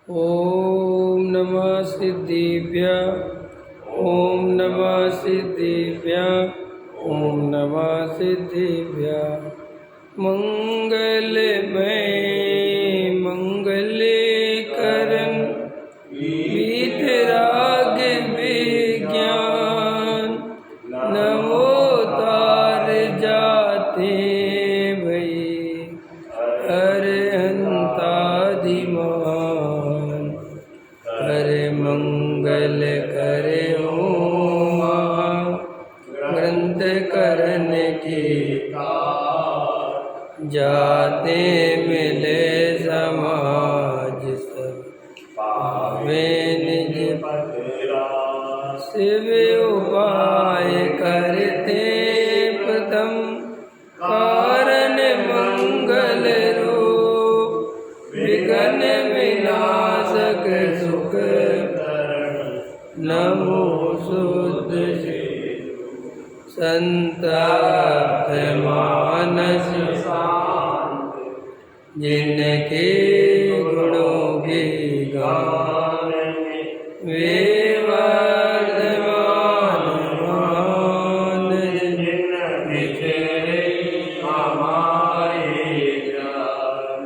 ॐ नमः सिद्धिभ्यः ॐ नमः सिद्धिभ्यः ॐ नमः सिद्धिभ्यः। मंगलमय मंगलकरण वीतराग विज्ञान नमो तार जाते भई अरहंतादिमान कर मंगल करे उमा ग्रंथ करन की जाते मिले समाज सब पावे निज शिव उपाय करते प्रथम कारण मंगल रूप विघ्न विनाशक सुख नमो शुद्ध संतप्त मानस जिनके गुणों के गान वे वर्धमान मान जिन बिछड़े हमारे जान।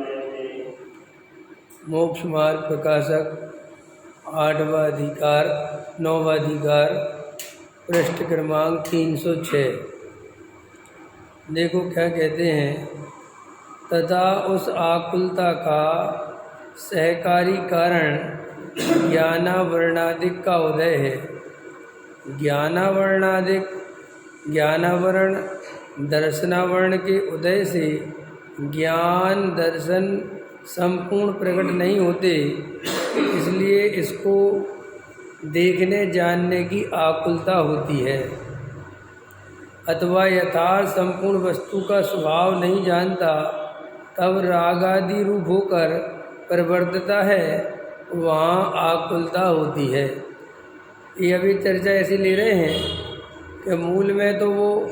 मोक्ष मार्ग प्रकाशक 8वां अधिकार 9वां अधिकार पृष्ठ क्रमांक 306। देखो क्या कहते हैं, तथा उस आकुलता का सहकारी कारण ज्ञानावरणादिक का उदय है। ज्ञानावरणादिक ज्ञानावरण दर्शनावरण के उदय से ज्ञान दर्शन संपूर्ण प्रकट नहीं होते, इसलिए इसको देखने जानने की आकुलता होती है। अथवा यथार्थ संपूर्ण वस्तु का स्वभाव नहीं जानता, तब राग आदि रूप होकर प्रवर्तता है, वहाँ आकुलता होती है। ये अभी चर्चा ऐसी ले रहे हैं कि मूल में तो वो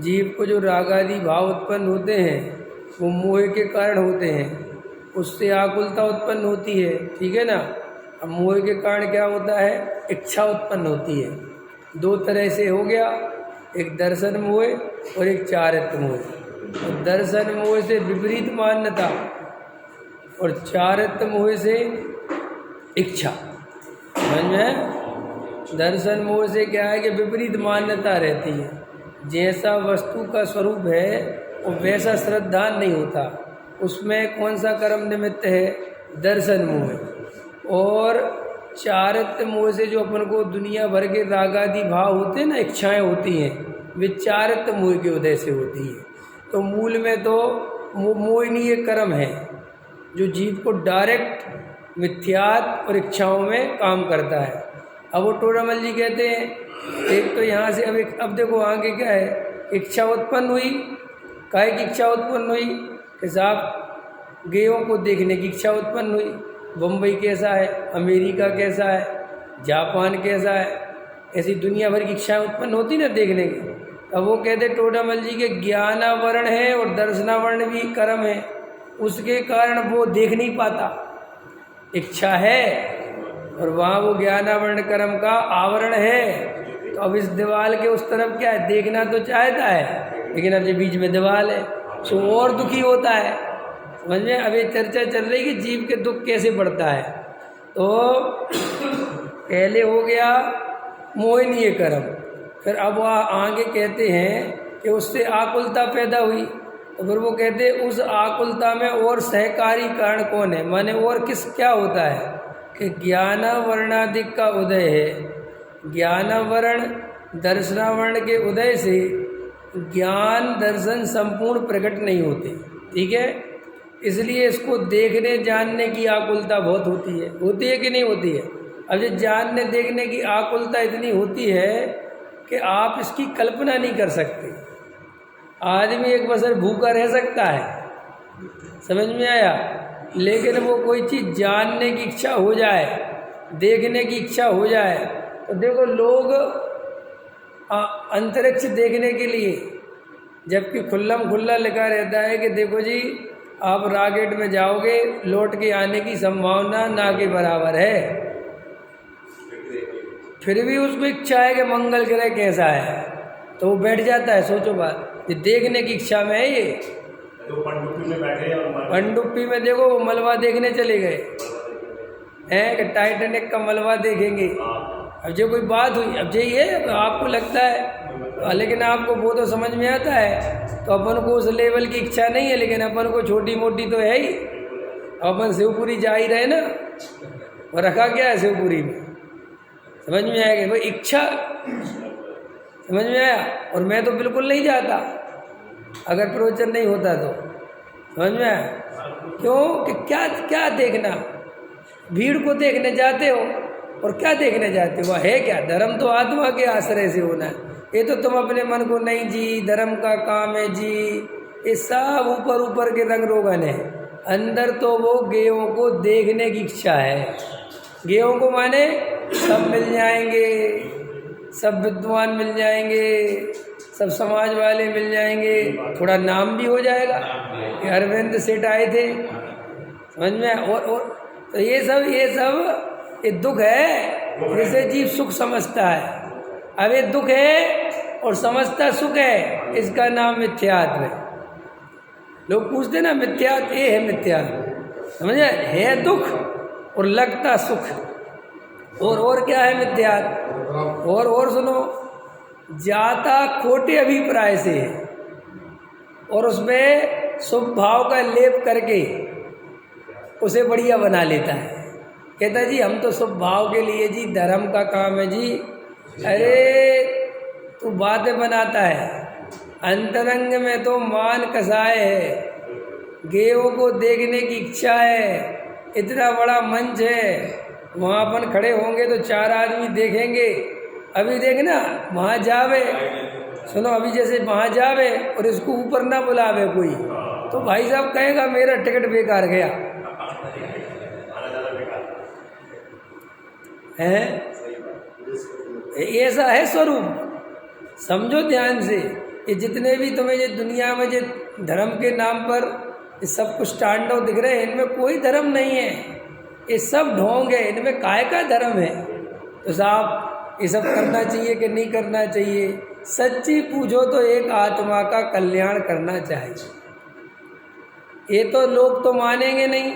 जीव को जो राग आदि भाव उत्पन्न होते हैं वो मोह के कारण होते हैं, उससे आकुलता उत्पन्न होती है, ठीक है ना। अब मोह के कारण क्या होता है, इच्छा उत्पन्न होती है। दो तरह से हो गया, एक दर्शन मोह और एक चारित्र मोह। और दर्शन मोह से विपरीत मान्यता और चारित्र मोह से इच्छा। समझ में? दर्शन मोह से क्या है कि विपरीत मान्यता रहती है, जैसा वस्तु का स्वरूप है वो वैसा श्रद्धा नहीं होता, उसमें कौन सा कर्म निमित्त है, दर्शन मोह। और चारित्र मोह से जो अपन को दुनिया भर के रागादि भाव होते हैं ना, इच्छाएं होती हैं, वे चारित्र मोह के उदय से होती है। तो मूल में तो मोहनीय कर्म है जो जीव को डायरेक्ट मिथ्यात्व और इच्छाओं में काम करता है। अब वो टोडामल जी कहते हैं, एक तो यहाँ से अब देखो आगे क्या है, इच्छा उत्पन्न हुई। काहे की इच्छा उत्पन्न हुई कि साहब गेयों को देखने की इच्छा उत्पन्न हुई। बम्बई कैसा है, अमेरिका कैसा है, जापान कैसा है, ऐसी दुनिया भर की इच्छाएं उत्पन्न होती ना देखने की। अब वो कहते टोडामल जी के ज्ञानावरण है और दर्शनावरण भी कर्म है, उसके कारण वो देख नहीं पाता। इच्छा है और वहाँ वो ज्ञानावरण कर्म का आवरण है, तो अब इस दीवाल के उस तरफ क्या है, देखना तो चाहता है, लेकिन अब जो बीच में दीवाल है तो और दुखी होता है। समझ में? अभी चर्चा चल रही कि जीव के दुख कैसे बढ़ता है। तो पहले हो गया मोहनीय कर्म, फिर अब वह आगे कहते हैं कि उससे आकुलता पैदा हुई। तो फिर वो कहते हैं उस आकुलता में और सहकारी कारण कौन है, माने और क्या होता है कि ज्ञानावरणादिक का उदय है। ज्ञानावरण दर्शनावरण के उदय से ज्ञान दर्शन संपूर्ण प्रकट नहीं होते, ठीक है। इसलिए इसको देखने जानने की आकुलता बहुत होती है कि नहीं होती है। अब ये जानने देखने की आकुलता इतनी होती है कि आप इसकी कल्पना नहीं कर सकते। आदमी एक बसर भूखा रह सकता है, समझ में आया, लेकिन वो कोई चीज़ जानने की इच्छा हो जाए, देखने की इच्छा हो जाए, तो देखो लोग अंतरिक्ष देखने के लिए, जबकि खुल्लम खुल्ला लिखा रहता है कि देखो जी आप रॉकेट में जाओगे, लौट के आने की संभावना ना के बराबर है। फिर भी उसको इच्छा है कि मंगल ग्रह कैसा है, तो वो बैठ जाता है। सोचो बात, ये देखने की इच्छा में है। ये तो पनडुब्बी में बैठे और पनडुब्बी में देखो, वो मलबा देखने चले गए हैं कि टाइटैनिक का मलबा देखेंगे। अब जो कोई बात हुई, अब यही है, आपको लगता है, लेकिन आपको वो तो समझ में आता है। तो अपन को उस लेवल की इच्छा नहीं है, लेकिन अपन को छोटी मोटी तो है ही। अपन शिवपुरी जा ही रहे ना, और रखा क्या है शिवपुरी में, समझ में आएगा भाई, इच्छा समझ में आया। और मैं तो बिल्कुल नहीं जाता अगर प्रवचन नहीं होता तो, समझ में आया। क्यों कि क्या क्या देखना, भीड़ को देखने जाते हो और क्या देखने जाते हो, है क्या? धर्म तो आत्मा के आश्रय से होना है। ये तो तुम अपने मन को नहीं जी, धर्म का काम है जी, ये सब ऊपर ऊपर के रंग रोगन है। अंदर तो वो गेयों को देखने की इच्छा है। गेयों को माने सब मिल जाएंगे, सब विद्वान मिल जाएंगे, सब समाज वाले मिल जाएंगे, थोड़ा नाम भी हो जाएगा कि अरविंद सेठ आए थे, समझ में। और तो ये सब ये दुख है, जिसे जीव सुख समझता है। अब ये दुख है और समझता सुख है, इसका नाम मिथ्यात्व है। लोग पूछते ना मिथ्यात्व, ये है मिथ्यात्व, समझे, है दुख और लगता सुख। और क्या है मिथ्यात्व? और सुनो, जाता खोटे अभिप्राय से है और उसमें शुभ भाव का लेप करके उसे बढ़िया बना लेता है। कहता जी हम तो शुभ भाव के लिए जी, धर्म का काम है जी। अरे तू बातें बनाता है, अंतरंग में तो मान कसाए है, गेयों को देखने की इच्छा है। इतना बड़ा मंच है, वहाँ अपन खड़े होंगे तो 4 आदमी देखेंगे। अभी देखना वहाँ जावे, सुनो, अभी जैसे वहाँ जावे और इसको ऊपर ना बुलावे कोई, तो भाई साहब कहेगा मेरा टिकट बेकार गया है। ऐसा है स्वरूप, समझो ध्यान से। ये जितने भी तुम्हें ये दुनिया में जो धर्म के नाम पर ये सब कुछ तांडव दिख रहे हैं, इनमें कोई धर्म नहीं है, ये सब ढोंग है। इनमें काय का धर्म है? तो साहब ये सब करना चाहिए कि नहीं करना चाहिए? सच्ची पूछो तो एक आत्मा का कल्याण करना चाहिए। ये तो लोग तो मानेंगे नहीं,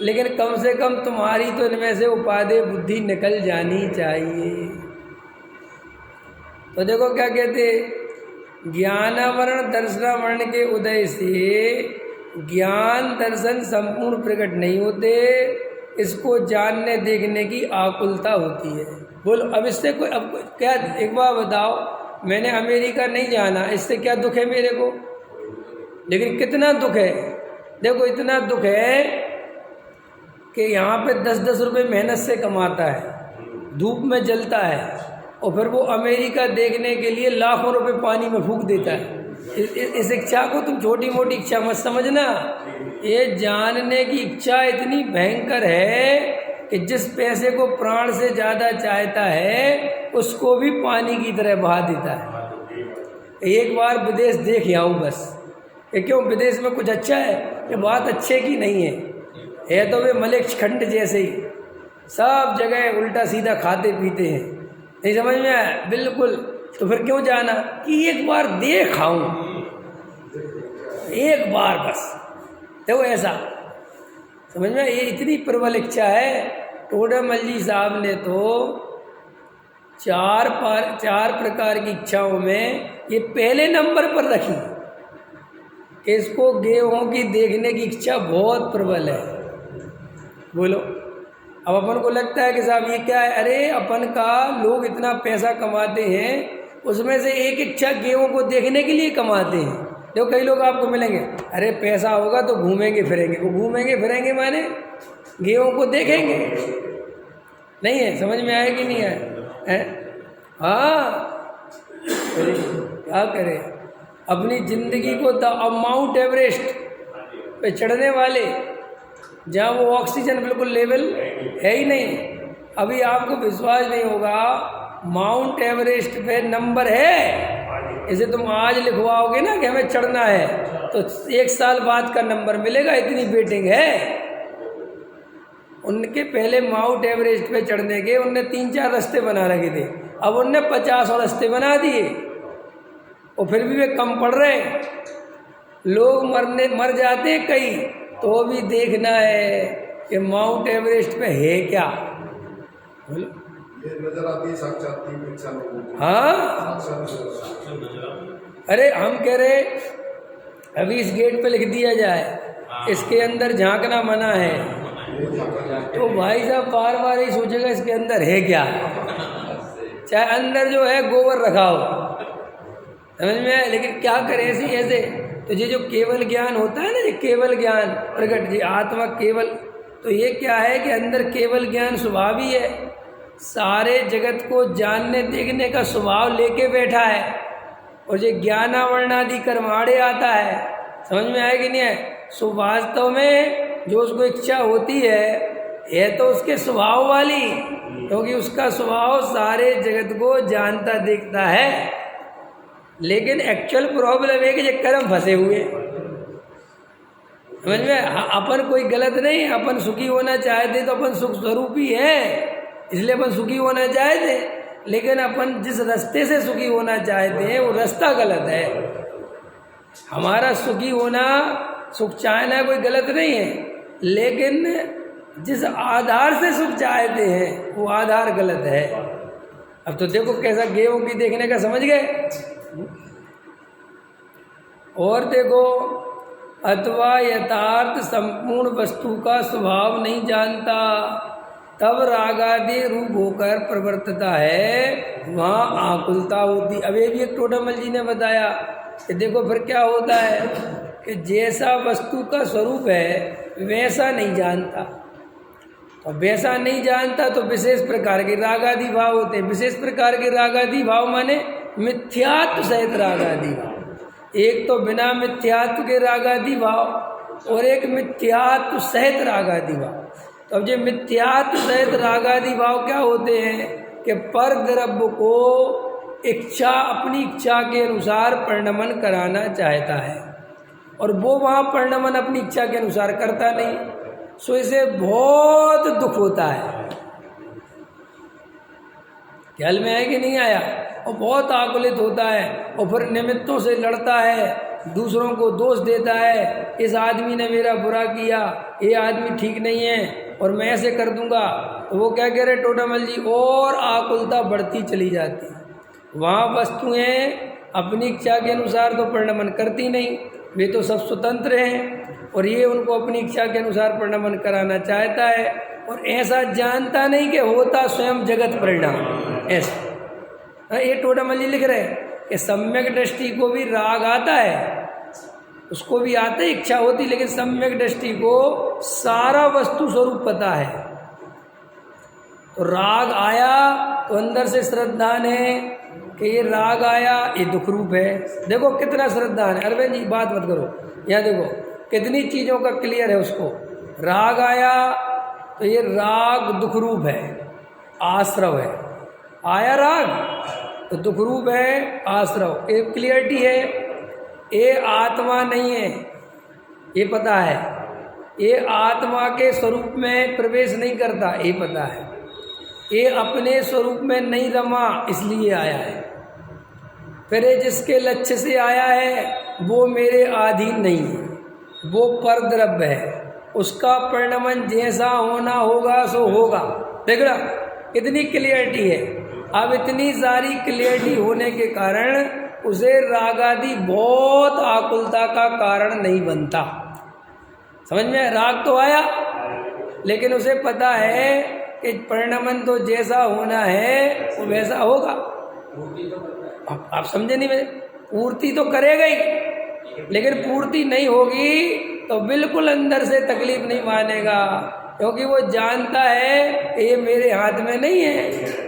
लेकिन कम से कम तुम्हारी तो इनमें से उपादेय बुद्धि निकल जानी चाहिए। तो देखो क्या कहते, ज्ञानावरण दर्शनावरण के उदय से ज्ञान दर्शन संपूर्ण प्रकट नहीं होते, इसको जानने देखने की आकुलता होती है। बोलो अब इससे कोई, अब क्या, एक बार बताओ, मैंने अमेरिका नहीं जाना, इससे क्या दुख है मेरे को? लेकिन कितना दुख है, देखो इतना दुख है कि यहाँ पे 10-10 रुपये मेहनत से कमाता है, धूप में जलता है, और फिर वो अमेरिका देखने के लिए लाखों रुपए पानी में फूंक देता है। इस इच्छा को तुम छोटी मोटी इच्छा मत समझना। ये जानने की इच्छा इतनी भयंकर है कि जिस पैसे को प्राण से ज़्यादा चाहता है उसको भी पानी की तरह बहा देता है। एक बार विदेश देख आऊँ बस, कि क्यों विदेश में कुछ अच्छा है? ये बात अच्छे की नहीं है तो वे मलेक्ष खंड जैसे ही सब जगह उल्टा सीधा खाते पीते हैं। नहीं समझ में आया? बिल्कुल। तो फिर क्यों जाना कि एक बार देख आऊं, एक बार बस। देखो ऐसा समझ में, ये इतनी प्रबल इच्छा है। टोडरमल जी साहब ने तो चार प्रकार की इच्छाओं में ये पहले नंबर पर रखी। इसको गेहूं की देखने की इच्छा बहुत प्रबल है। बोलो, अब अपन को लगता है कि साहब ये क्या है? अरे अपन का लोग इतना पैसा कमाते हैं, उसमें से एक इच्छा गेहूं को देखने के लिए कमाते हैं। देखो कई लोग आपको मिलेंगे, अरे पैसा होगा तो घूमेंगे फिरेंगे। वो घूमेंगे फिरेंगे माने गेहूं को देखेंगे, नहीं है? समझ में आया कि नहीं आया? हाँ, क्या करें? अपनी ज़िंदगी को अब माउंट एवरेस्ट पे चढ़ने वाले, जहाँ वो ऑक्सीजन बिल्कुल लेवल है ही नहीं। अभी आपको विश्वास नहीं होगा, माउंट एवरेस्ट पे नंबर है जैसे तुम आज लिखवाओगे ना कि हमें चढ़ना है, तो 1 साल बाद का नंबर मिलेगा, इतनी वेटिंग है। उनके पहले माउंट एवरेस्ट पे चढ़ने के उनने 3-4 रास्ते बना रखे थे, अब उनने 50 और रास्ते बना दिए, और फिर भी वे कम पड़ रहे हैं। लोग मर जाते हैं कई, तो भी देखना है कि माउंट एवरेस्ट पे है क्या। बोलो, ये नजर आती है साक्षात की इच्छा लोगों को। हाँ, साक्षात अरे हम कह रहे अभी इस गेट पे लिख दिया जाए इसके अंदर झांकना मना है, तो भाई साहब बार बार ही सोचेगा इसके अंदर है क्या। चाहे अंदर जो है गोबर रखा हो, समझ में आए, लेकिन क्या करें ऐसे। तो ये जो केवल ज्ञान होता है ना, ये केवल ज्ञान प्रकट, जी आत्मा केवल, तो ये क्या है कि अंदर केवल ज्ञान स्वभाव ही है, सारे जगत को जानने देखने का स्वभाव लेके बैठा है, और ये ज्ञानावरणादि कर्माड़े आता है, समझ में आए कि नहीं है। सो वास्तव में जो उसको इच्छा होती है तो उसके स्वभाव वाली, क्योंकि उसका स्वभाव सारे जगत को जानता देखता है, लेकिन एक्चुअल प्रॉब्लम है कि ये कर्म फंसे हुए, समझ में। अपन कोई गलत नहीं, अपन सुखी होना चाहते तो अपन सुख स्वरूप ही है, इसलिए अपन सुखी होना चाहते, लेकिन अपन जिस रास्ते से सुखी होना चाहते हैं वो रास्ता गलत है। हमारा सुखी होना, सुख चाहना कोई गलत नहीं है, लेकिन जिस आधार से सुख चाहते हैं वो आधार गलत है। अब तो देखो कैसा गेहूं की देखने का, समझ गए। और देखो, अथवा यथार्थ संपूर्ण वस्तु का स्वभाव नहीं जानता, तब रागादि रूप होकर प्रवर्तता है, वहाँ आकुलता होती। अब ये भी एक टोडामल जी ने बताया कि देखो फिर क्या होता है कि जैसा वस्तु का स्वरूप है वैसा नहीं जानता, और वैसा नहीं जानता तो विशेष प्रकार के रागादि भाव होते हैं। विशेष प्रकार के रागादि भाव माने मिथ्यात्व सहित रागादि भाव, एक तो बिना मिथ्यात्व के रागादि भाव और एक मिथ्यात्व सहित रागादि भाव। तो अब ये मिथ्यात्व सहित रागादि भाव क्या होते हैं कि पर द्रव्य को इच्छा, अपनी इच्छा के अनुसार परिणमन कराना चाहता है, और वो वहाँ परिणमन अपनी इच्छा के अनुसार करता नहीं, सो इसे बहुत दुख होता है। ख्याल में है कि नहीं आया। और बहुत आकुलित होता है, और फिर निमित्तों से लड़ता है, दूसरों को दोष देता है, इस आदमी ने मेरा बुरा किया, ये आदमी ठीक नहीं है और मैं ऐसे कर दूंगा। तो वो क्या कह रहे टोडामल जी, और आकुलता बढ़ती चली जाती। वहाँ वस्तुएं अपनी इच्छा के अनुसार तो परिणमन करती नहीं, वे तो सब स्वतंत्र हैं, और ये उनको अपनी इच्छा के अनुसार परिणमन कराना चाहता है, और ऐसा जानता नहीं कि होता स्वयं जगत परिणाम। ऐसा ये टोडामल जी लिख रहे हैं कि सम्यक दृष्टि को भी राग आता है, उसको भी आता है, इच्छा होती, लेकिन सम्यक दृष्टि को सारा वस्तु स्वरूप पता है। तो राग आया तो अंदर से श्रद्धान है कि ये राग आया, ये दुख रूप है। देखो कितना श्रद्धान है, अरविंद जी बात मत करो, यहाँ देखो कितनी चीज़ों का क्लियर है उसको। राग आया तो ये राग दुख रूप है, आश्रव है। आया राग तो दुख रूप है, आश्रव, एक क्लियरिटी है। ये आत्मा नहीं है, ये पता है, ये आत्मा के स्वरूप में प्रवेश नहीं करता, ये पता है। ये अपने स्वरूप में नहीं रमा, इसलिए आया है। फिर ये जिसके लक्ष्य से आया है वो मेरे अधीन नहीं है, वो पर द्रव्य है, उसका परिणमन जैसा होना होगा सो होगा। देख रहा इतनी क्लियरिटी है। अब इतनी सारी क्लियरिटी होने के कारण उसे रागादि बहुत आकुलता का कारण नहीं बनता। समझ में, राग तो आया लेकिन उसे पता है कि परिणमन तो जैसा होना है वो वैसा होगा। आप समझे नहीं, मेरे पूर्ति तो करेगा ही, लेकिन पूर्ति नहीं होगी तो बिल्कुल अंदर से तकलीफ नहीं मानेगा, क्योंकि वो जानता है कि ये मेरे हाथ में नहीं है।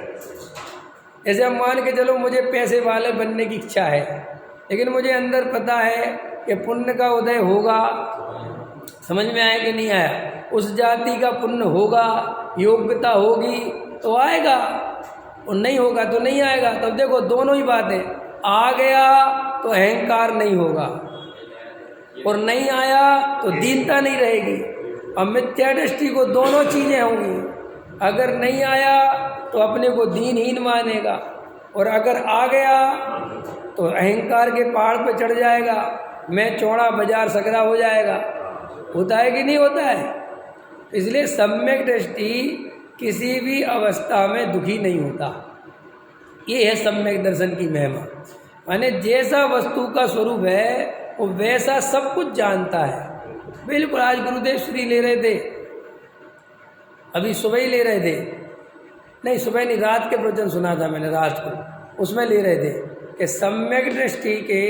जैसे हम मान के चलो मुझे पैसे वाले बनने की इच्छा है, लेकिन मुझे अंदर पता है कि पुण्य का उदय होगा। समझ में आया कि नहीं आया? उस जाति का पुण्य होगा, योग्यता होगी तो आएगा, और नहीं होगा तो नहीं आएगा। तब देखो दोनों ही बातें, आ गया तो अहंकार नहीं होगा, और नहीं आया तो दीनता नहीं रहेगी। अब मिथ्या दृष्टि को दोनों चीज़ें होंगी। अगर नहीं आया तो अपने को दीनहीन मानेगा, और अगर आ गया तो अहंकार के पहाड़ पर चढ़ जाएगा, मैं चौड़ा बाजार सकरा हो जाएगा। होता है कि नहीं होता है? इसलिए सम्यक दृष्टि किसी भी अवस्था में दुखी नहीं होता। ये है सम्यक दर्शन की महिमा। माने जैसा वस्तु का स्वरूप है वो वैसा सब कुछ जानता है। बिल्कुल आज गुरुदेव श्री ले रहे थे, अभी सुबह ही ले रहे थे, नहीं सुबह नहीं, रात के प्रवचन सुना था मैंने रात को, उसमें ले रहे थे कि सम्यक दृष्टि के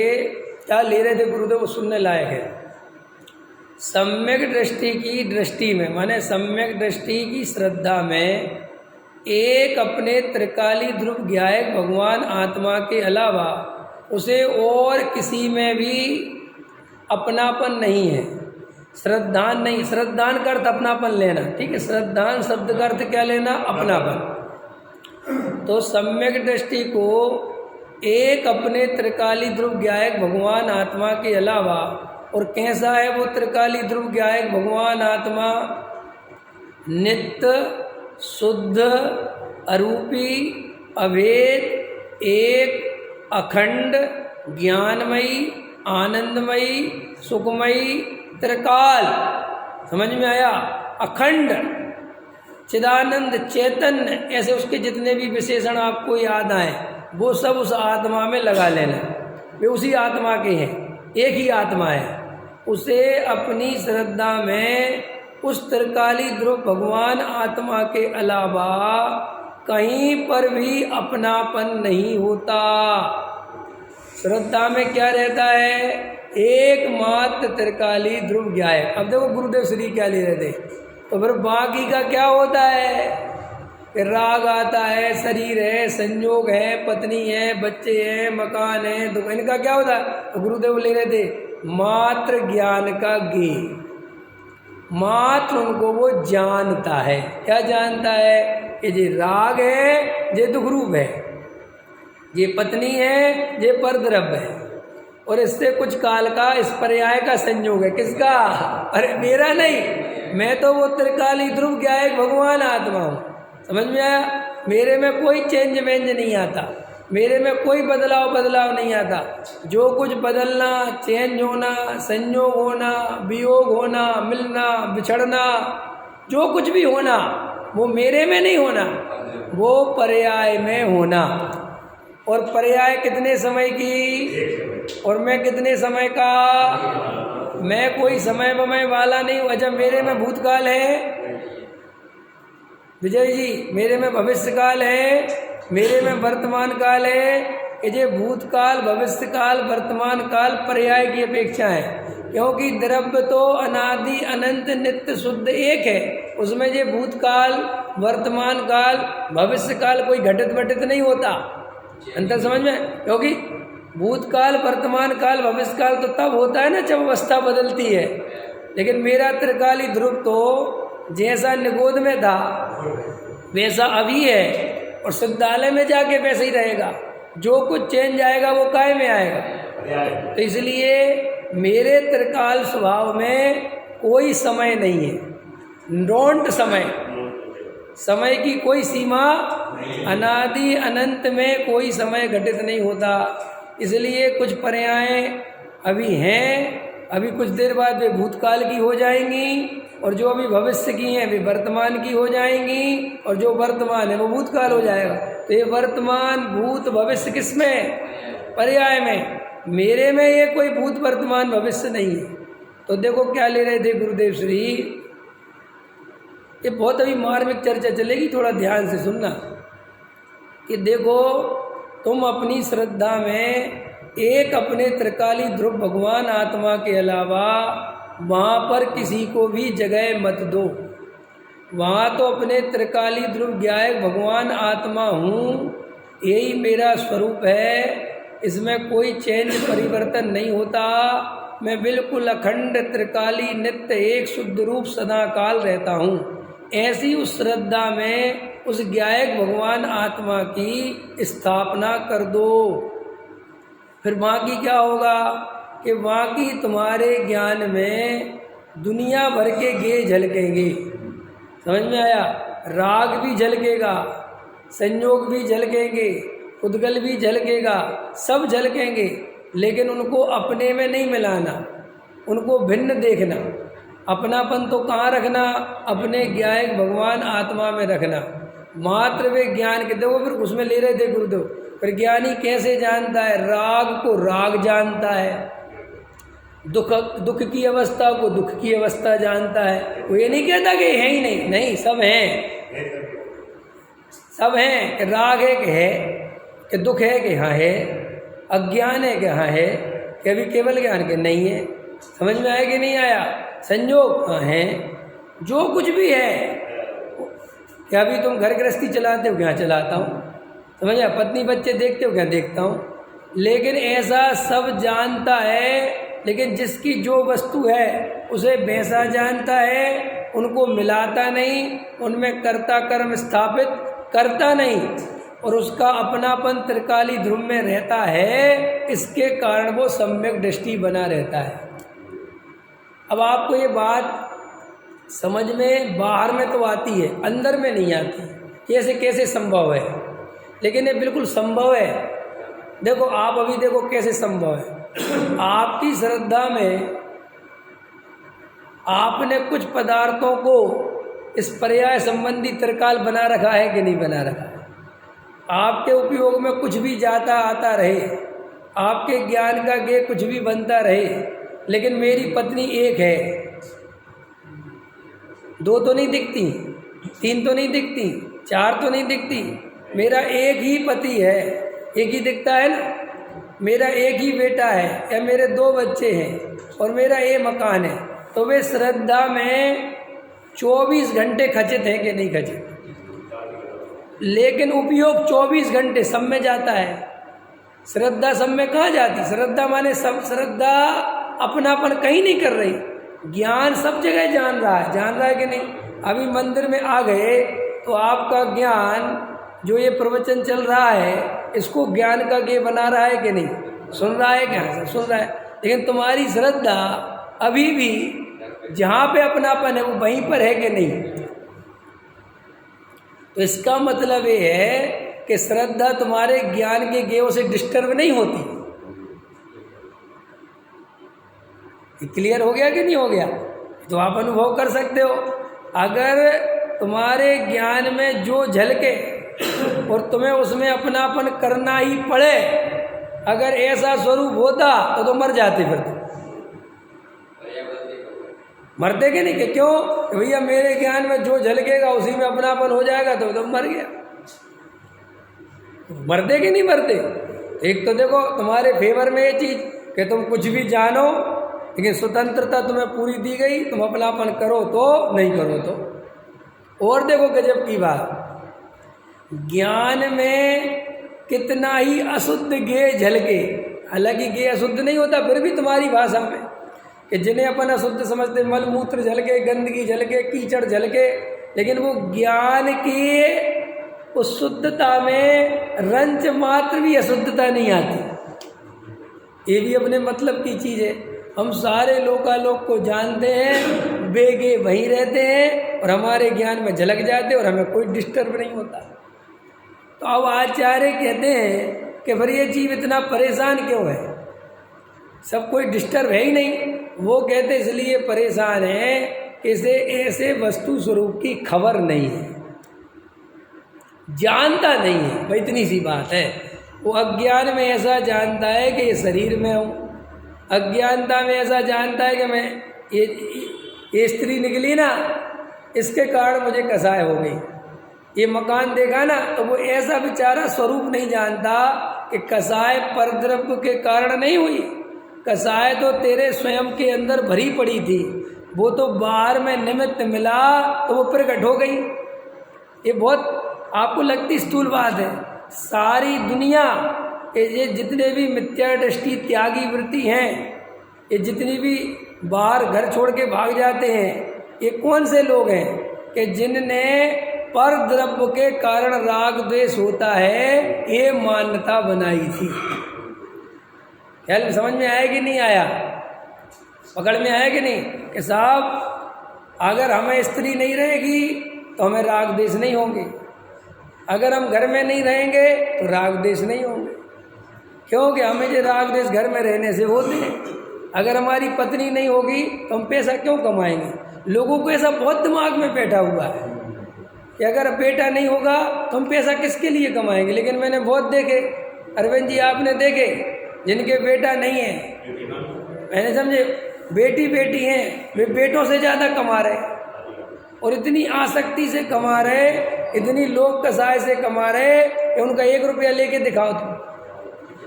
क्या ले रहे थे गुरुदेव, वो सुनने लायक है। सम्यक दृष्टि की दृष्टि में, माने सम्यक दृष्टि की श्रद्धा में एक अपने त्रिकाली ध्रुव ज्ञायक भगवान आत्मा के अलावा उसे और किसी में भी अपनापन नहीं है। श्रद्धान नहीं, श्रद्धान का अर्थ अपनापन लेना, ठीक है। श्रद्धान शब्द का अर्थ क्या लेना? अपनापन। तो सम्यक दृष्टि को एक अपने त्रिकाली ध्रुव ज्ञायक भगवान आत्मा के अलावा, और कैसा है वो त्रिकाली ध्रुव ज्ञायक भगवान आत्मा? नित्य, शुद्ध, अरूपी, अभेद, एक, अखंड, ज्ञानमयी, आनंदमयी, सुखमयी, त्रिकाल। समझ में आया? अखंड, चिदानंद, चैतन्य, ऐसे उसके जितने भी विशेषण आपको याद आए वो सब उस आत्मा में लगा लेना। वे उसी आत्मा के हैं, एक ही आत्मा है। उसे अपनी श्रद्धा में उस त्रिकाली ध्रुव भगवान आत्मा के अलावा कहीं पर भी अपनापन नहीं होता। श्रद्धा में क्या रहता है? एकमात्र त्रिकाली ध्रुव ज्ञायक। अब देखो गुरुदेव श्री क्या ले रहे थे, तो फिर बाकी का क्या होता है? कि राग आता है, शरीर है, संयोग है, पत्नी है, बच्चे हैं, मकान है, दुख, इनका क्या होता है? तो गुरुदेव ले रहे थे मात्र ज्ञान का ज्ञ, मात्र उनको वो जानता है। क्या जानता है? कि ये राग है, ये दुख रूप है, ये पत्नी है, ये परद्रव्य है, और इससे कुछ काल का इस पर्याय का संयोग है। किसका? अरे मेरा नहीं, मैं तो वो त्रिकाली ध्रुव ज्ञायक भगवान आत्मा हूँ। समझ में आया? मेरे में कोई चेंज वेंज नहीं आता, मेरे में कोई बदलाव नहीं आता। जो कुछ बदलना, चेंज होना, संयोग होना, वियोग होना, मिलना, बिछड़ना, जो कुछ भी होना वो मेरे में नहीं होना, वो पर्याय में होना। और पर्याय कितने समय की? और मैं कितने समय का? मैं कोई समय बमय वाला नहीं हूँ। जब मेरे में भूतकाल है विजय जी, मेरे में भविष्य काल है, मेरे में वर्तमान काल है। ये भूतकाल, भविष्य काल, वर्तमान काल पर्याय की अपेक्षा है, क्योंकि द्रव्य तो अनादि अनंत नित्य शुद्ध एक है। उसमें ये भूतकाल, वर्तमान काल, भविष्य काल कोई घटित बटित नहीं होता। अंतर समझ में? क्योंकि भूतकाल, वर्तमान काल, भविष्य काल तो तब होता है ना जब अवस्था बदलती है। लेकिन मेरा त्रिकाली ध्रुव तो जैसा निगोद में था वैसा अभी है, और शुद्धालय में जाके वैसे ही रहेगा। जो कुछ चेंज आएगा वो काय में आएगा। तो इसलिए मेरे त्रिकाल स्वभाव में कोई समय नहीं है, डोंट समय, समय की कोई सीमा, अनादि अनंत में कोई समय घटित नहीं होता। इसलिए कुछ पर्याय अभी हैं, अभी कुछ देर बाद वे भूतकाल की हो जाएंगी, और जो अभी भविष्य की हैं वे वर्तमान की हो जाएंगी, और जो वर्तमान है वो भूतकाल हो जाएगा। तो ये वर्तमान, भूत, भविष्य किसमें? पर्याय में। मेरे में ये कोई भूत, वर्तमान, भविष्य नहीं है। तो देखो क्या ले रहे थे गुरुदेव श्री, ये बहुत अभी मार्मिक चर्चा चलेगी, थोड़ा ध्यान से सुनना। कि देखो तुम अपनी श्रद्धा में एक अपने त्रिकाली ध्रुव भगवान आत्मा के अलावा वहाँ पर किसी को भी जगह मत दो। वहाँ तो अपने त्रिकाली ध्रुव ज्ञायक भगवान आत्मा हूँ, यही मेरा स्वरूप है, इसमें कोई चेंज परिवर्तन नहीं होता। मैं बिल्कुल अखंड त्रिकाली नित्य एक शुद्ध रूप सदा काल रहता हूँ। ऐसी उस श्रद्धा में उस ज्ञायक भगवान आत्मा की स्थापना कर दो। फिर बाकी क्या होगा कि बाकी तुम्हारे ज्ञान में दुनिया भर के गे झलकेंगे। समझ में आया? राग भी झलकेगा, संयोग भी झलकेंगे, उद्गल भी झलकेगा, सब झलकेंगे, लेकिन उनको अपने में नहीं मिलाना, उनको भिन्न देखना। अपनापन तो कहाँ रखना? अपने ज्ञायक भगवान आत्मा में रखना। मात्र वे ज्ञान के देखो, फिर उसमें ले रहे थे गुरुदेव, पर ज्ञानी कैसे जानता है? राग को राग जानता है, दुख की अवस्था को दुख की अवस्था जानता है। वो ये नहीं कहता कि है ही नहीं, नहीं, सब हैं, सब हैं। राग है कि है, कि दुख है कि हाँ है, अज्ञान है कि हाँ है, कि अभी केवल ज्ञान के नहीं है। समझ में आया कि नहीं आया? संयोग हाँ है, जो कुछ भी है। क्या अभी तुम घर गृहस्थी चलाते हो? क्या चलाता हूँ। समझ आया? पत्नी बच्चे देखते हो? क्या देखता हूँ। लेकिन ऐसा सब जानता है, लेकिन जिसकी जो वस्तु है उसे वैसा जानता है, उनको मिलाता नहीं, उनमें कर्ता कर्म स्थापित करता नहीं, और उसका अपनापन त्रिकाली ध्रुव में रहता है। इसके कारण वो सम्यक दृष्टि बना रहता है। अब आपको ये बात समझ में बाहर में तो आती है, अंदर में नहीं आती। कैसे कैसे संभव है? लेकिन ये बिल्कुल संभव है। देखो आप अभी देखो कैसे संभव है। आपकी श्रद्धा में आपने कुछ पदार्थों को इस पर्याय संबंधी त्रिकाल बना रखा है कि नहीं बना रखा है? आपके उपयोग में कुछ भी जाता आता रहे, आपके ज्ञान का गे कुछ भी बनता रहे, लेकिन मेरी पत्नी एक है, दो तो नहीं दिखती, तीन तो नहीं दिखती, चार तो नहीं दिखती, मेरा एक ही पति है, एक ही दिखता है ना। मेरा एक ही बेटा है या मेरे दो बच्चे हैं और मेरा ये मकान है, तो वे श्रद्धा में 24 घंटे खचित हैं कि नहीं खचित? लेकिन उपयोग 24 घंटे सब में जाता है। श्रद्धा सब में कहाँ जाती? श्रद्धा माने सब, श्रद्धा अपनापन कहीं नहीं कर रही, ज्ञान सब जगह जान रहा है कि नहीं? अभी मंदिर में आ गए तो आपका ज्ञान जो ये प्रवचन चल रहा है, इसको ज्ञान का गे बना रहा है कि नहीं? सुन रहा है क्या? सब सुन रहा है, लेकिन तुम्हारी श्रद्धा अभी भी जहाँ पे अपनापन है वो वहीं पर है कि नहीं? तो इसका मतलब ये है कि श्रद्धा तुम्हारे ज्ञान के गेयों से डिस्टर्ब नहीं होती। क्लियर हो गया कि नहीं हो गया? तो आप अनुभव कर सकते हो। अगर तुम्हारे ज्ञान में जो झलके और तुम्हें उसमें अपनापन करना ही पड़े, अगर ऐसा स्वरूप होता तो मर जाते। फिर तो मरते कि नहीं? कि क्यों? भैया मेरे ज्ञान में जो झलकेगा उसी में अपनापन हो जाएगा, तो मर गया। मरते कि नहीं मरते? एक तो देखो तुम्हारे फेवर में ये चीज कि तुम कुछ भी जानो, लेकिन स्वतंत्रता तुम्हें पूरी दी गई, तुम अपनापन करो तो नहीं करो तो। और देखो गजब की बात, ज्ञान में कितना ही अशुद्ध गे झलके, हालांकि गे अशुद्ध नहीं होता, फिर भी तुम्हारी भाषा में कि जिन्हें अपन अशुद्ध समझते, मल मूत्र झलके, गंदगी झलके, कीचड़ झलके, लेकिन वो ज्ञान की उस शुद्धता में रंच मात्र भी अशुद्धता नहीं आती। ये भी अपने मतलब की चीज़ है। हम सारे लोकालोक को जानते हैं, बेगे वहीं रहते हैं और हमारे ज्ञान में झलक जाते हैं और हमें कोई डिस्टर्ब नहीं होता। तो अब आचार्य कहते हैं कि फिर ये जीव इतना परेशान क्यों है? सब कोई डिस्टर्ब है ही नहीं। वो कहते इसलिए परेशान है कि इसे ऐसे वस्तु स्वरूप की खबर नहीं है, जानता नहीं है। भाई इतनी सी बात है। वो अज्ञान में ऐसा जानता है कि ये शरीर में हूँ, अज्ञानता में ऐसा जानता है कि मैं ये स्त्री निकली ना, इसके कारण मुझे कसाय हो गई। ये मकान देखा ना, तो वो ऐसा बेचारा स्वरूप नहीं जानता कि कसाय परद्रव्य के कारण नहीं हुई। कसाय तो तेरे स्वयं के अंदर भरी पड़ी थी, वो तो बाहर में निमित्त मिला तो वो प्रकट हो गई। ये बहुत आपको लगती स्थूल बात है। सारी दुनिया ये जितने भी मिथ्या दृष्टि त्यागी वृत्ति हैं, ये जितनी भी बाहर घर छोड़ के भाग जाते हैं, ये कौन से लोग हैं कि जिनने पर द्रव्य के कारण राग द्वेष होता है ये मान्यता बनाई थी। ख्याल समझ में आया कि नहीं आया, पकड़ में आया कि नहीं? कि साहब अगर हमें स्त्री नहीं रहेगी तो हमें राग देश नहीं होंगे, अगर हम घर में नहीं रहेंगे तो राग देश नहीं होंगे, क्योंकि हमें जो राग देश घर में रहने से होते हैं। अगर हमारी पत्नी नहीं होगी तो हम पैसा क्यों कमाएंगे? लोगों को ऐसा बहुत दिमाग में बैठा हुआ है कि अगर बेटा नहीं होगा तो हम पैसा किसके लिए कमाएंगे। लेकिन मैंने बहुत देखे, अरविंद जी आपने देखे जिनके बेटा नहीं है, मैंने समझे बेटी बेटी हैं, वे बेटों से ज़्यादा कमा रहे और इतनी आसक्ति से कमा रहे, इतनी लोक कसाय से कमा रहे कि उनका 1 रुपया लेके दिखाओ तुम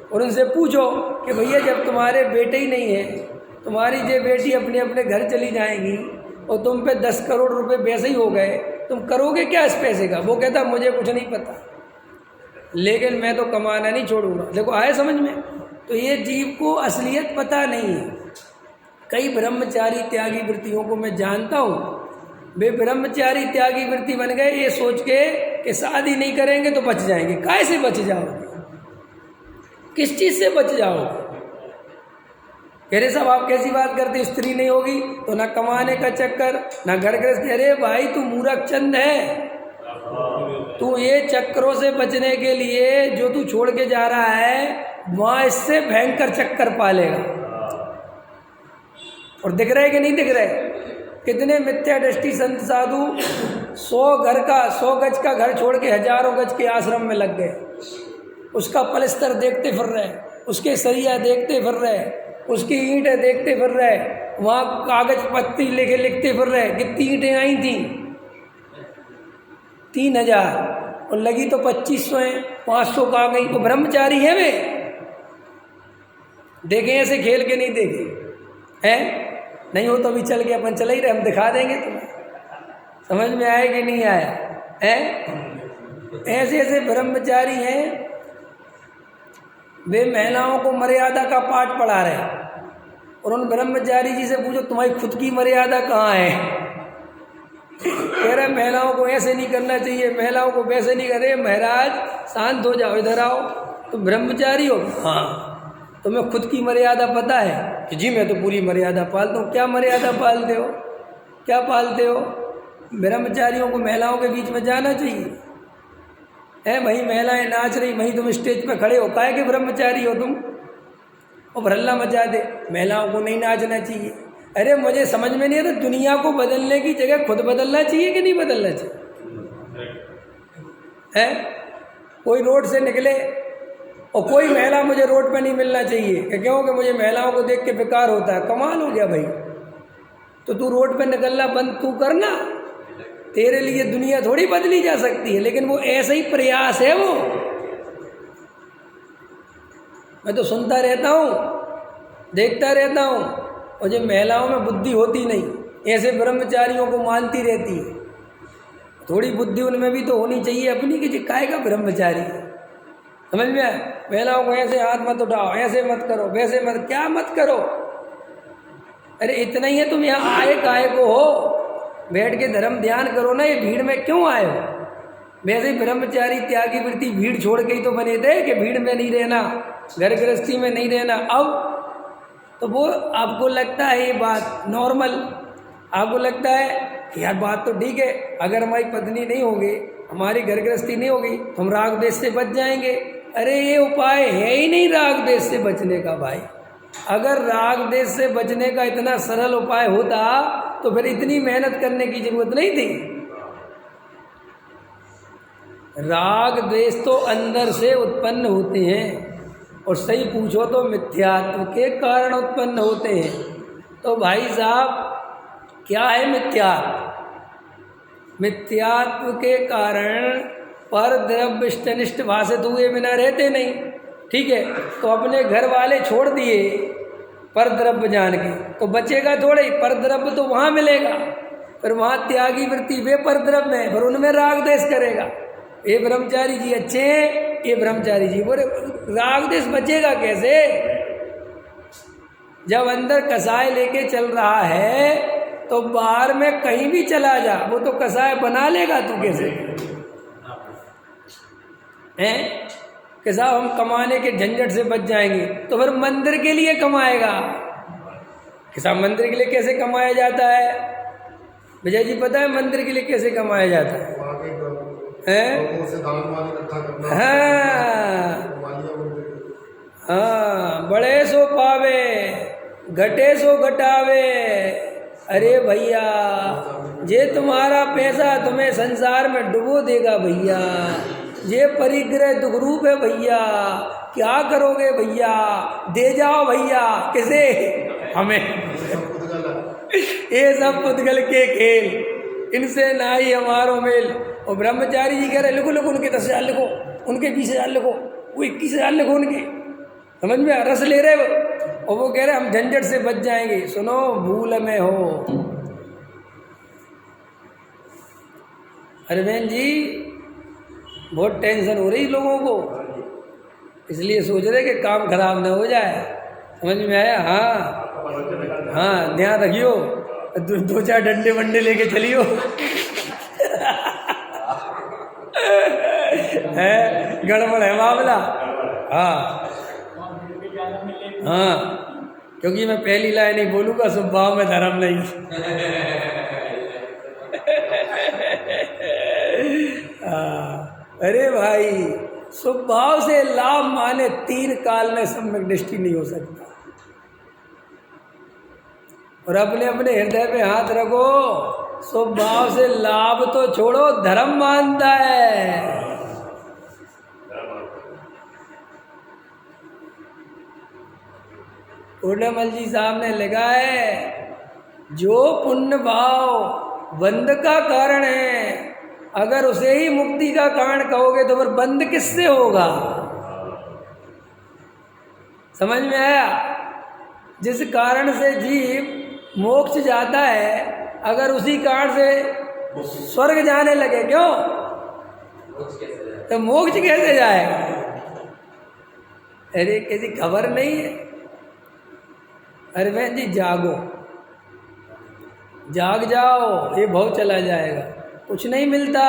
और उनसे पूछो कि भैया जब तुम्हारे बेटे ही नहीं है, तुम्हारी जो बेटी अपने अपने घर चली जाएंगी और तुम पे 10 करोड़ रुपए वैसे ही हो गए, तुम करोगे क्या इस पैसे का? वो कहता मुझे कुछ नहीं पता, लेकिन मैं तो कमाना नहीं छोड़ूंगा। देखो आए समझ में? तो ये जीव को असलियत पता नहीं है। कई ब्रह्मचारी त्यागी वृत्तियों को मैं जानता हूँ, वे ब्रह्मचारी त्यागी वृत्ति बन गए ये सोच के कि शादी नहीं करेंगे तो बच जाएंगे। काहे से बच जाओगे? किस चीज़ से बच जाओगे? कह रहे साहब आप कैसी बात करते, स्त्री नहीं होगी तो ना कमाने का चक्कर ना घर गृहस्थी। अरे भाई तू मूर्ख चंद है, तू ये चक्करों से बचने के लिए जो तू छोड़ के जा रहा है वहाँ इससे भयंकर चक्कर पालेगा। और दिख रहे कि नहीं दिख रहे? कितने मिथ्या दृष्टि संत साधु 100 गज का घर छोड़ के हजारों गज के आश्रम में लग गए, उसका पलस्तर देखते फिर रहे, उसके सरिया देखते फिर रहे, उसकी ईंटें देखते फिर रहे, वहाँ कागज पत्ती लेके लिखते फिर रहे। कितनी ईंटें आई थी? 3000 और लगी तो 2500 है, 500 का गई। तो ब्रह्मचारी है वे? देखें ऐसे खेल के नहीं देखे हैं? नहीं हो तो अभी चल के अपन चला ही रहे, हम दिखा देंगे तुम्हें। समझ में आया कि नहीं आया है? ऐसे ऐसे ब्रह्मचारी हैं, वे महिलाओं को मर्यादा का पाठ पढ़ा रहे और उन ब्रह्मचारी जी से पूछो तुम्हारी खुद की मर्यादा कहाँ है? कह रहे महिलाओं को ऐसे नहीं करना चाहिए, महिलाओं को वैसे नहीं करे। महाराज शांत हो जाओ, इधर आओ। तुम ब्रह्मचारी हो? हाँ। तुम्हें खुद की मर्यादा पता है? कि जी मैं तो पूरी मर्यादा पालता हूँ। क्या मर्यादा पालते हो? क्या पालते हो? ब्रह्मचारियों को महिलाओं के बीच में जाना चाहिए है? वहीं महिलाएं नाच रही, वहीं तुम स्टेज पे खड़े हो, काहे के ब्रह्मचारी हो तुम? और भल्ला मचा दे महिलाओं को नहीं नाचना चाहिए। अरे मुझे समझ में नहीं आता, दुनिया को बदलने की जगह खुद बदलना चाहिए कि नहीं बदलना चाहिए? है कोई रोड से निकले और कोई महिला मुझे रोड पे नहीं मिलना चाहिए कि क्योंकि मुझे महिलाओं को देख के बेकार होता है। कमाल हो गया भाई। तो तू रोड पे निकलना बंद तू करना, तेरे लिए दुनिया थोड़ी बदली जा सकती है। लेकिन वो ऐसा ही प्रयास है, वो मैं तो सुनता रहता हूँ, देखता रहता हूँ, और जो महिलाओं में बुद्धि होती नहीं, ऐसे ब्रह्मचारियों को मानती रहती है। थोड़ी बुद्धि उनमें भी तो होनी चाहिए अपनी कि जो काहे का ब्रह्मचारी। समझ में आया? महिलाओं को ऐसे हाथ मत उठाओ, ऐसे मत करो, वैसे मत, क्या मत करो। अरे इतना ही है, तुम यहाँ आए काहे को हो? बैठ के धर्म ध्यान करो ना, ये भीड़ में क्यों आए हो? वैसे ही ब्रह्मचारी त्यागी वृत्ति भीड़ छोड़ के ही तो बने थे कि भीड़ में नहीं रहना, घर गृहस्थी में नहीं रहना। अब तो वो आपको लगता है ये बात नॉर्मल, आपको लगता है कि यार बात तो ठीक है, अगर हमारी पत्नी नहीं होगी, हमारी घर गृहस्थी नहीं होगी तो हम राग देश से बच जाएंगे। अरे ये उपाय है ही नहीं राग देश से बचने का भाई। अगर राग देश से बचने का इतना सरल उपाय होता तो फिर इतनी मेहनत करने की जरूरत नहीं थी। राग द्वेष तो अंदर से उत्पन्न होते हैं, और सही पूछो तो मिथ्यात्व के कारण उत्पन्न होते हैं। तो भाई साहब क्या है मिथ्यात्व? मिथ्यात्व के कारण पर द्रव्यनिष्ठ भाषित हुए बिना रहते नहीं। ठीक है, तो अपने घर वाले छोड़ दिए पर द्रव्य जान के, तो बचेगा थोड़े। पर द्रव्य तो वहाँ मिलेगा, पर वहाँ त्यागी वृत्ति वे पर द्रव्य है, पर उनमें राग देश करेगा। ये ब्रह्मचारी जी अच्छे हैं, ये ब्रह्मचारी जी बोले, राग देश बचेगा कैसे? जब अंदर कसाय लेके चल रहा है तो बाहर में कहीं भी चला जा, वो तो कसाय बना लेगा। तू कैसे हैं? कि साहब हम कमाने के झंझट से बच जाएंगे, तो फिर मंदिर के लिए कमाएगा कि साहब मंदिर के लिए कैसे कमाया जाता है? विजय जी पता है मंदिर के लिए कैसे कमाया जाता है? हाँ, बड़े सो पावे, घटे सो घटावे। अरे भैया, ये तुम्हारा पैसा तुम्हें संसार में डुबो देगा भैया। ये परिग्रह दुख रूप है भैया, क्या करोगे भैया? दे जाओ भैया। किसे? हमें। ये सब पुद्गल के खेल, इनसे ना ही हमारो मेल। और ब्रह्मचारी जी कह रहे लिखो लिखो, उनके 10,000 लिखो, उनके 20,000 लिखो, वो 21,000 लिखो उनके। समझ में रस ले रहे वो। और वो कह रहे हम झंझट से बच जाएंगे। सुनो, भूल में हो। अरे बहन जी, बहुत टेंशन हो रही लोगों को, इसलिए सोच रहे कि काम खराब ना हो जाए। समझ में आया? हाँ, ध्यान रखियो, 2-4 डंडे वंडे लेके चलियो। है गड़बड़ है मामला। हाँ हाँ, क्योंकि मैं पहली लाइन नहीं बोलूँगा, स्वभाव में धर्म नहीं। अरे भाई, स्वभाव से लाभ माने 3 काल में सम्यक दृष्टि नहीं हो सकता। और अपने अपने हृदय पे हाथ रखो, स्वभाव से लाभ तो छोड़ो, धर्म मानता है। पूर्णमल जी साहब ने लिखा है, जो पुण्य भाव बंध का कारण है, अगर उसे ही मुक्ति का कारण कहोगे तो फिर बंध किससे होगा? समझ में आया? जिस कारण से जीव मोक्ष जाता है, अगर उसी कारण से स्वर्ग जाने लगे, क्यों? तो मोक्ष कैसे जाएगा? अरे किसी खबर नहीं है। अरे बहन जी, जागो, जाग जाओ, ये भव चला जाएगा। कुछ नहीं मिलता,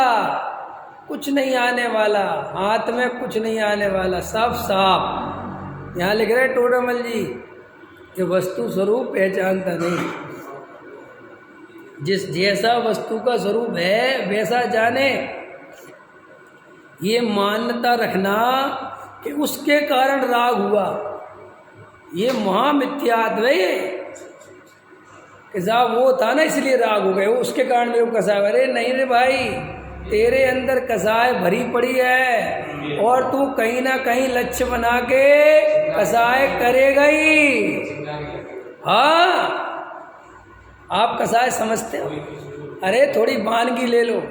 कुछ नहीं आने वाला, हाथ में कुछ नहीं आने वाला, सब साफ। यहाँ लिख रहे टोडरमल जी कि वस्तु स्वरूप पहचानता नहीं। जिस जैसा वस्तु का स्वरूप है वैसा जाने। ये मान्यता रखना कि उसके कारण राग हुआ, ये महामिथ्याद्वय कि साहब वो था ना इसलिए राग हो गए, उसके कारण मेरे को कसाय। अरे नहीं रे भाई, तेरे अंदर कसाय भरी पड़ी है और तू कहीं ना कहीं लक्ष्य बना के कसाय करेगा ही। हाँ, आप कसाय समझते हो? अरे थोड़ी वानगी ले लो,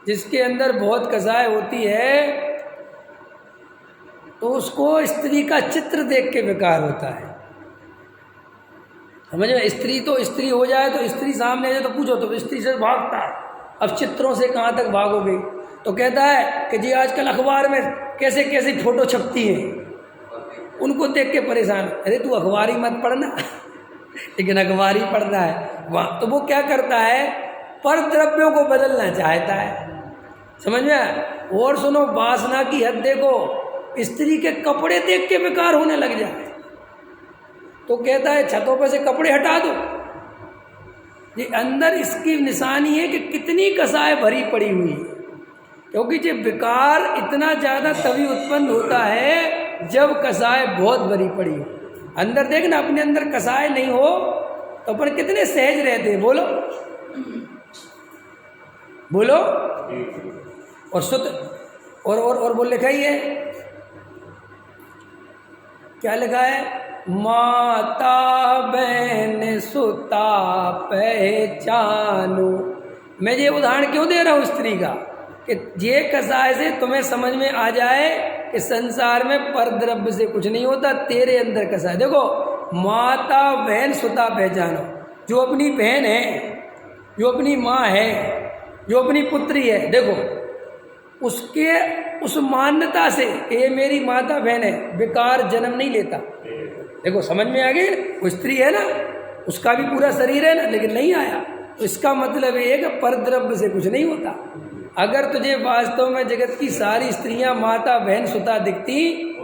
जिसके अंदर बहुत कसाय होती है तो उसको स्त्री का चित्र देख के बेकार होता है। समझ में? स्त्री तो स्त्री हो जाए, तो स्त्री सामने आ जाए तो पूछो तो स्त्री से भागता है। अब चित्रों से कहाँ तक भागोगे? तो कहता है कि जी आजकल अखबार में कैसे कैसे फोटो छपती हैं, उनको देख के परेशान। अरे तू अखबार ही मत पढ़ना, लेकिन अखबार ही पढ़ना है वहाँ। तो वो क्या करता है, पर द्रव्यों को बदलना चाहता है। समझ में? और सुनो, वासना की हद देखो, स्त्री के कपड़े देख के बेकार होने लग जाए तो कहता है छतों पर से कपड़े हटा दो। ये अंदर इसकी निशानी है कि कितनी कसाय भरी पड़ी हुई है। क्योंकि ये विकार इतना ज़्यादा तभी उत्पन्न होता है जब कसाय बहुत भरी पड़ी हो। अंदर देखना, अपने अंदर कसाय नहीं हो तो अपन कितने सहज रहते हैं। बोलो बोलो। और सुत और बोल लिखा ही है, क्या लिखा है? माता बहन सुता पहचानो। मैं ये उदाहरण क्यों दे रहा हूँ स्त्री का, कि ये कसाय से तुम्हें समझ में आ जाए कि संसार में पर द्रव्य से कुछ नहीं होता, तेरे अंदर कसाय। देखो, माता बहन सुता पहचानो। जो अपनी बहन है, जो अपनी माँ है, जो अपनी पुत्री है, देखो उसके उस मान्यता से ये मेरी माता बहन है, बेकार जन्म नहीं लेता। देखो समझ में आ गई? वो स्त्री है ना, उसका भी पूरा शरीर है ना, लेकिन नहीं आया। तो इसका मतलब ये है कि पर द्रव्य से कुछ नहीं होता। अगर तुझे वास्तव में जगत की सारी स्त्रियां माता बहन सुता दिखती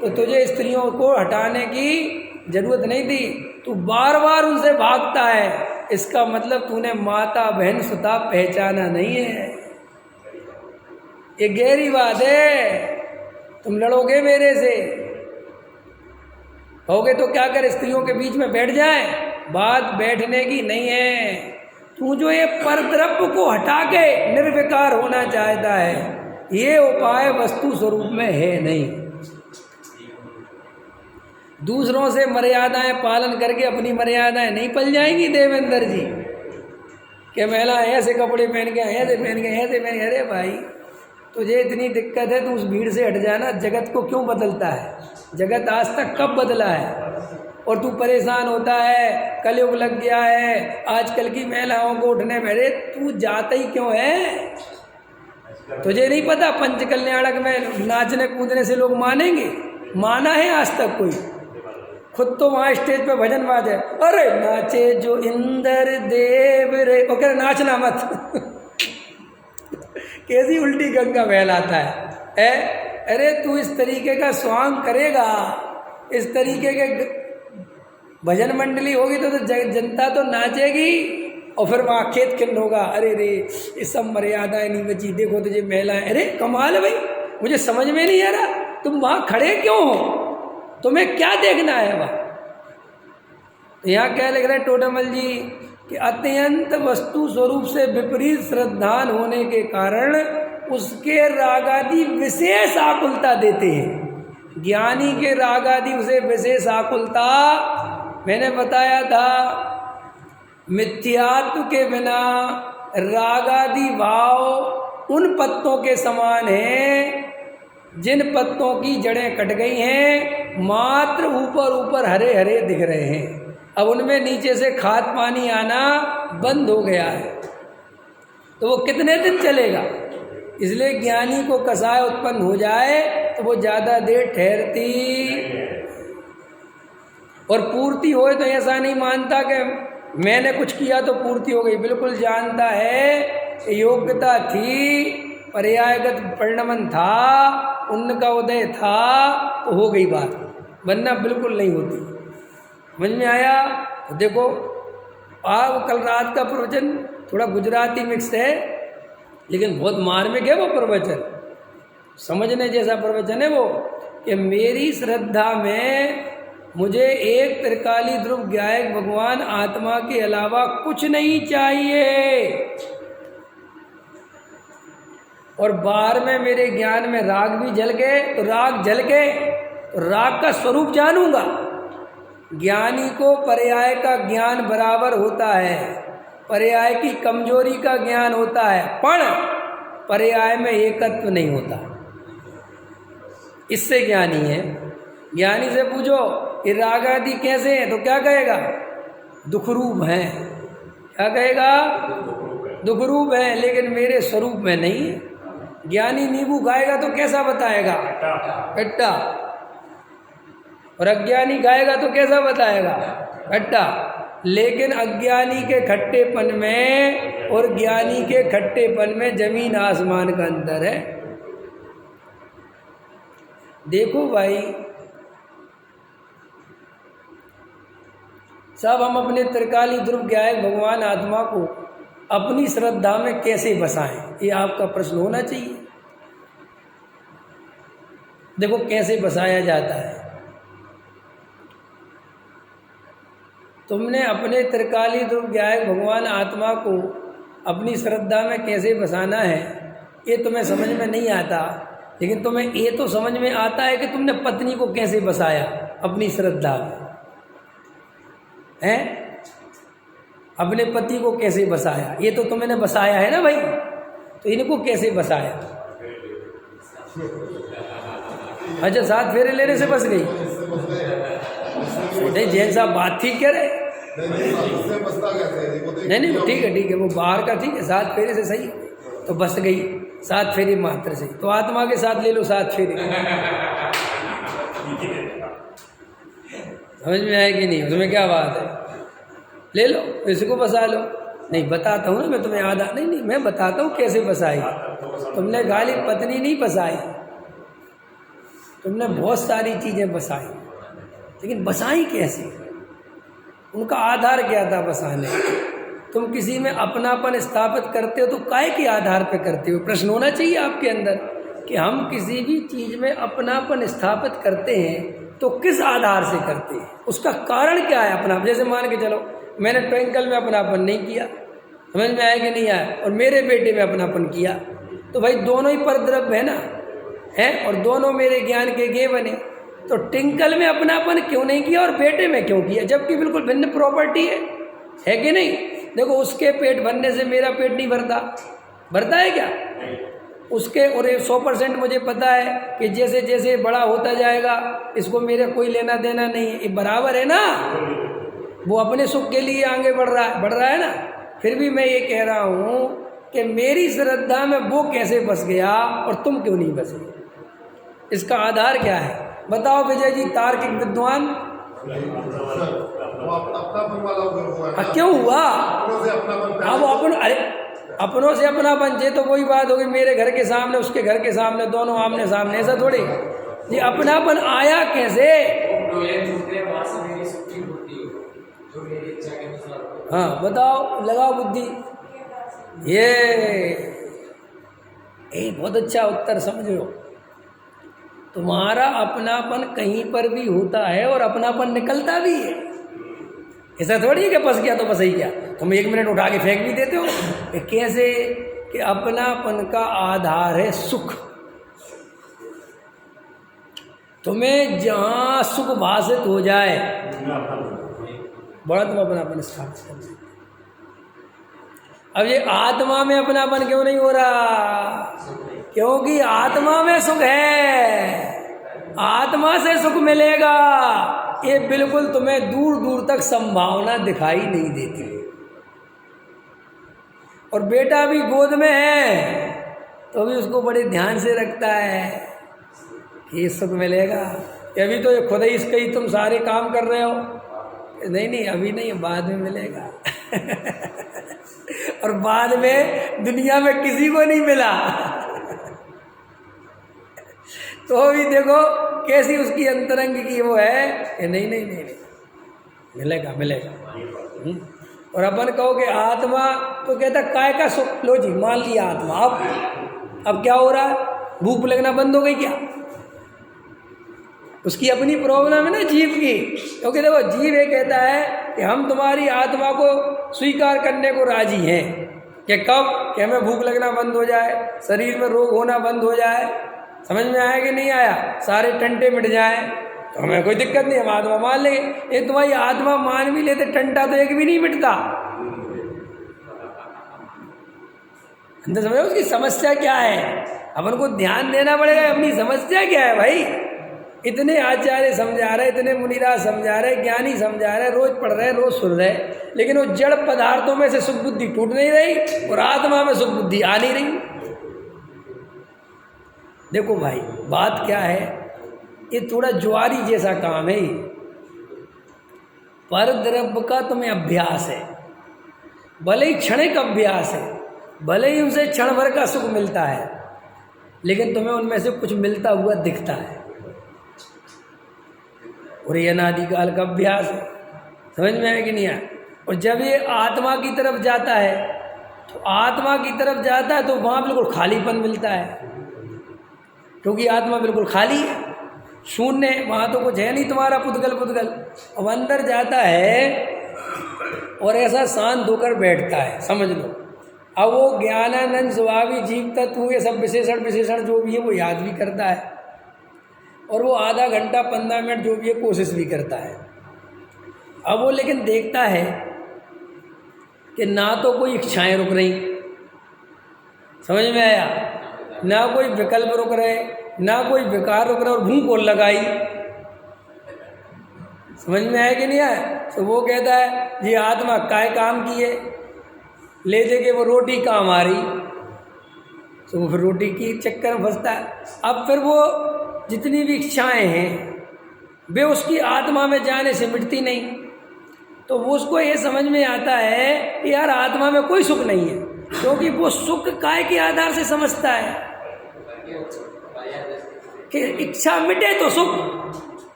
तो तुझे स्त्रियों को हटाने की जरूरत नहीं थी। तू बार बार उनसे भागता है, इसका मतलब तूने माता बहन सुता पहचाना नहीं है। ये गहरी बात है। तुम लड़ोगे मेरे से, कहोगे तो क्या कर, स्त्रियों के बीच में बैठ जाए? बात बैठने की नहीं है। तू जो ये परद्रव्य को हटा के निर्विकार होना चाहता है, ये उपाय वस्तु स्वरूप में है नहीं। दूसरों से मर्यादाएं पालन करके अपनी मर्यादाएं नहीं पल जाएंगी देवेंद्र जी। कि महिला ऐसे कपड़े पहन के, ऐसे पहन के, ऐसे पहन के, अरे भाई तुझे इतनी दिक्कत है तो उस भीड़ से हट जाना। जगत को क्यों बदलता है? जगत आज तक कब बदला है? और तू परेशान होता है, कलयुग लग गया है, आजकल की महिलाओं को उठने में। अरे तू जाता ही क्यों है? तुझे नहीं पता पंचकल्याणक में नाचने कूदने से लोग मानेंगे? माना है आज तक कोई? खुद तो वहाँ स्टेज पे भजन बाजे, अरे नाचे जो इंद्र देव रे, वो कह रहे नाचना मत। कैसी उल्टी गंगा बहलाता है? अरे तू इस तरीके का स्वांग करेगा, इस तरीके के भजन मंडली होगी तो जनता तो नाचेगी और फिर वहाँ खेत खिन्न होगा। अरे रे ये सब मर्यादाएं नहीं बची, देखो तुझे महिलाएं। अरे कमाल है भाई, मुझे समझ में नहीं आ रहा तुम वहाँ खड़े क्यों हो? तुम्हें क्या देखना है वहाँ? तो यहाँ क्या लिख रहे टोडरमल जी कि अत्यंत वस्तु स्वरूप से विपरीत श्रद्धान होने के कारण उसके रागादि विशेष आकुलता देते हैं। ज्ञानी के रागादि उसे विशेष आकुलता, मैंने बताया था मिथ्यात्व के बिना रागादि भाव उन पत्तों के समान हैं जिन पत्तों की जड़ें कट गई हैं, मात्र ऊपर ऊपर हरे हरे दिख रहे हैं। अब उनमें नीचे से खाद पानी आना बंद हो गया है, तो वो कितने दिन चलेगा? इसलिए ज्ञानी को कसाय उत्पन्न हो जाए तो वो ज़्यादा देर ठहरती और पूर्ति होए तो ऐसा नहीं मानता कि मैंने कुछ किया तो पूर्ति हो गई। बिल्कुल जानता है योग्यता थी, पर्यायगत परिणमन था, उनका उदय था तो हो गई बात, वरना बिल्कुल नहीं होती। समझ में आया? तो देखो आप कल रात का प्रवचन थोड़ा गुजराती मिक्स है, लेकिन बहुत मार्मिक है वो प्रवचन, समझने जैसा प्रवचन है वो। कि मेरी श्रद्धा में मुझे एक त्रिकाली ध्रुव गायक भगवान आत्मा के अलावा कुछ नहीं चाहिए, और बाहर में मेरे ज्ञान में राग भी जल गए तो राग जल गए तो राग का स्वरूप जानूंगा। ज्ञानी को पर्याय का ज्ञान बराबर होता है, पर्याय की कमजोरी का ज्ञान होता है, पर पर्याय में एकत्व नहीं होता। इससे ज्ञानी है। ज्ञानी से पूछो ये राग आदि कैसे हैं तो क्या कहेगा? दुखरूप हैं। क्या कहेगा? दुखरूप है, लेकिन मेरे स्वरूप में नहीं है। ज्ञानी नींबू खाएगा तो कैसा बताएगा? खट्टा। और अज्ञानी खाएगा तो कैसा बताएगा? खट्टा। लेकिन अज्ञानी के खट्टेपन में और ज्ञानी के खट्टेपन में जमीन आसमान का अंतर है। देखो भाई, सब हम अपने त्रिकाली ध्रुव गायक भगवान आत्मा को अपनी श्रद्धा में कैसे बसाएं, ये आपका प्रश्न होना चाहिए। देखो कैसे बसाया जाता है। तुमने अपने त्रिकाली ध्रुव गायक भगवान आत्मा को अपनी श्रद्धा में कैसे बसाना है ये तुम्हें समझ में नहीं आता, लेकिन तुम्हें ये तो समझ में आता है कि तुमने पत्नी को कैसे बसाया अपनी श्रद्धा में, हैं? अपने पति को कैसे बसाया, ये तो तुमने बसाया है ना भाई। तो इनको कैसे बसाया? अच्छा, 7 फेरे लेने से बस गई? नहीं जैन साहब बात ठीक कह रहे। नहीं ठीक है, वो बाहर का ठीक है, 7 फेरे से सही तो बस गई, 7 फेरे मात्र से। तो आत्मा के साथ ले लो 7 फेरे। समझ में आए कि नहीं? उसमें क्या बात है? ले लो, इसको बसा लो। नहीं बताता हूँ ना मैं तुम्हें आधा, नहीं मैं बताता हूँ कैसे बसाई। तुमने गाली पत्नी नहीं बसाई, तुमने बहुत सारी चीज़ें बसाई, लेकिन बसाई कैसे? उनका आधार क्या था बसाने? तुम किसी में अपनापन स्थापित करते हो तो काय के आधार पे करते हो? प्रश्न होना चाहिए आपके अंदर कि हम किसी भी चीज़ में अपनापन स्थापित करते हैं तो किस आधार से करते हैं, उसका कारण क्या है अपना? जैसे मान के चलो मैंने ट्विंकल में अपनापन नहीं किया, समझ में आया कि नहीं आया, और मेरे बेटे में अपनापन किया, तो भाई दोनों ही परद्रव्य है ना, हैं, और दोनों मेरे ज्ञान के गे बने। तो ट्विंकल में अपनापन क्यों नहीं किया और बेटे में क्यों किया, जबकि बिल्कुल भिन्न प्रॉपर्टी है कि नहीं? देखो उसके पेट भरने से मेरा पेट नहीं भरता है क्या? उसके, और 100% मुझे पता है कि जैसे जैसे बड़ा होता जाएगा इसको मेरे कोई लेना देना नहीं है, ये बराबर है ना, वो अपने सुख के लिए आगे बढ़ रहा है ना। फिर भी मैं ये कह रहा हूँ कि मेरी श्रद्धा में वो कैसे बस गया और तुम क्यों नहीं बसे, इसका आधार क्या है? बताओ विजय जी, तार्किक विद्वान। क्यों हुआ? अब अपनों से अपना बन तो वही बात होगी, मेरे घर के सामने उसके घर के सामने दोनों आमने सामने, ऐसा थोड़ी। ये अपनापन आया कैसे? हाँ बताओ, लगाओ बुद्धि। ये बहुत अच्छा उत्तर समझ लो। तुम्हारा अपनापन कहीं पर भी होता है और अपनापन निकलता भी है, ऐसा थोड़ी है कि बस गया तो बस ही गया, तुम 1 मिनट उठा के फेंक भी देते हो। कैसे? कि अपनापन का आधार है सुख। तुम्हें जहाँ सुख भाषित हो जाए बड़ा तुम अपनापन स्थापित कर सकते। अब ये आत्मा में अपनापन क्यों नहीं हो रहा? क्योंकि आत्मा में सुख है, आत्मा से सुख मिलेगा, ये बिल्कुल तुम्हें दूर दूर तक संभावना दिखाई नहीं देती। और बेटा भी गोद में है तो भी उसको बड़े ध्यान से रखता है कि ये सुख मिलेगा। अभी तो ये खुद ही इसके ही तुम सारे काम कर रहे हो, नहीं अभी नहीं, बाद में मिलेगा। और बाद में दुनिया में किसी को नहीं मिला। तो भी देखो कैसी उसकी अंतरंग की वो है कि नहीं मिलेगा। और अपन कहो कि आत्मा, तो कहता काय का सुख, लो जी मान लिया आत्मा। अब क्या हो रहा है? भूख लगना बंद हो गई क्या? उसकी अपनी प्रॉब्लम है ना जीव की। क्योंकि देखो जीव ये कहता है कि हम तुम्हारी आत्मा को स्वीकार करने को राजी हैं कि कब, कि हमें भूख लगना बंद हो जाए, शरीर में रोग होना बंद हो जाए, समझ में आया कि नहीं आया, सारे टंटे मिट जाए तो हमें कोई दिक्कत नहीं, हम आत्मा मान लेंगे। ये तुम्हारी आत्मा मान भी लेते, टंटा तो एक भी नहीं मिटता। अंदर समझो उसकी समस्या क्या है, अपन को ध्यान देना पड़ेगा अपनी समस्या क्या है भाई। इतने आचार्य समझा रहे, इतने मुनिराज समझा रहे, ज्ञानी समझा रहे, रोज पढ़ रहे, रोज सुन रहे, लेकिन वो जड़ पदार्थों में से सुख बुद्धि टूट नहीं रही और आत्मा में सुख बुद्धि आ नहीं रही। देखो भाई बात क्या है, ये थोड़ा ज्वारी जैसा काम है। पर द्रव्य का तुम्हें अभ्यास है, भले ही क्षणिक अभ्यास है, भले ही उनसे क्षण भर का सुख मिलता है, लेकिन तुम्हें उनमें से कुछ मिलता हुआ दिखता है, और ये अनादिकाल का अभ्यास है। समझ में आया कि नहीं आया? और जब ये आत्मा की तरफ जाता है तो आत्मा की तरफ जाता है तो वहाँ बिल्कुल खालीपन मिलता है, क्योंकि आत्मा बिल्कुल खाली है, शून्य है, वहाँ तो कुछ है नहीं तुम्हारा पुद्गल। अब अंदर जाता है और ऐसा शांत होकर बैठता है, समझ लो। अब वो ज्ञानानंद स्वभावी जीव तत्व, ये सब विशेषण जो भी है वो याद भी करता है, और वो आधा घंटा 15 मिनट जो भी है कोशिश भी करता है। अब वो लेकिन देखता है कि ना तो कोई इच्छाएं रुक रही, समझ में आया, ना कोई विकल्प रुक रहे, ना कोई विकार रुक रहा, और भूख और लगाई। समझ में आया कि नहीं आया? तो वो कहता है जी आत्मा काय काम की है, ले दे के वो रोटी काम आ रही, तो वो फिर रोटी की चक्कर में फंसता है। अब फिर वो जितनी भी इच्छाएं हैं वे उसकी आत्मा में जाने से मिटती नहीं, तो वो उसको ये समझ में आता है कि यार आत्मा में कोई सुख नहीं है, क्योंकि वो सुख काय के आधार से समझता है कि इच्छा मिटे तो सुख।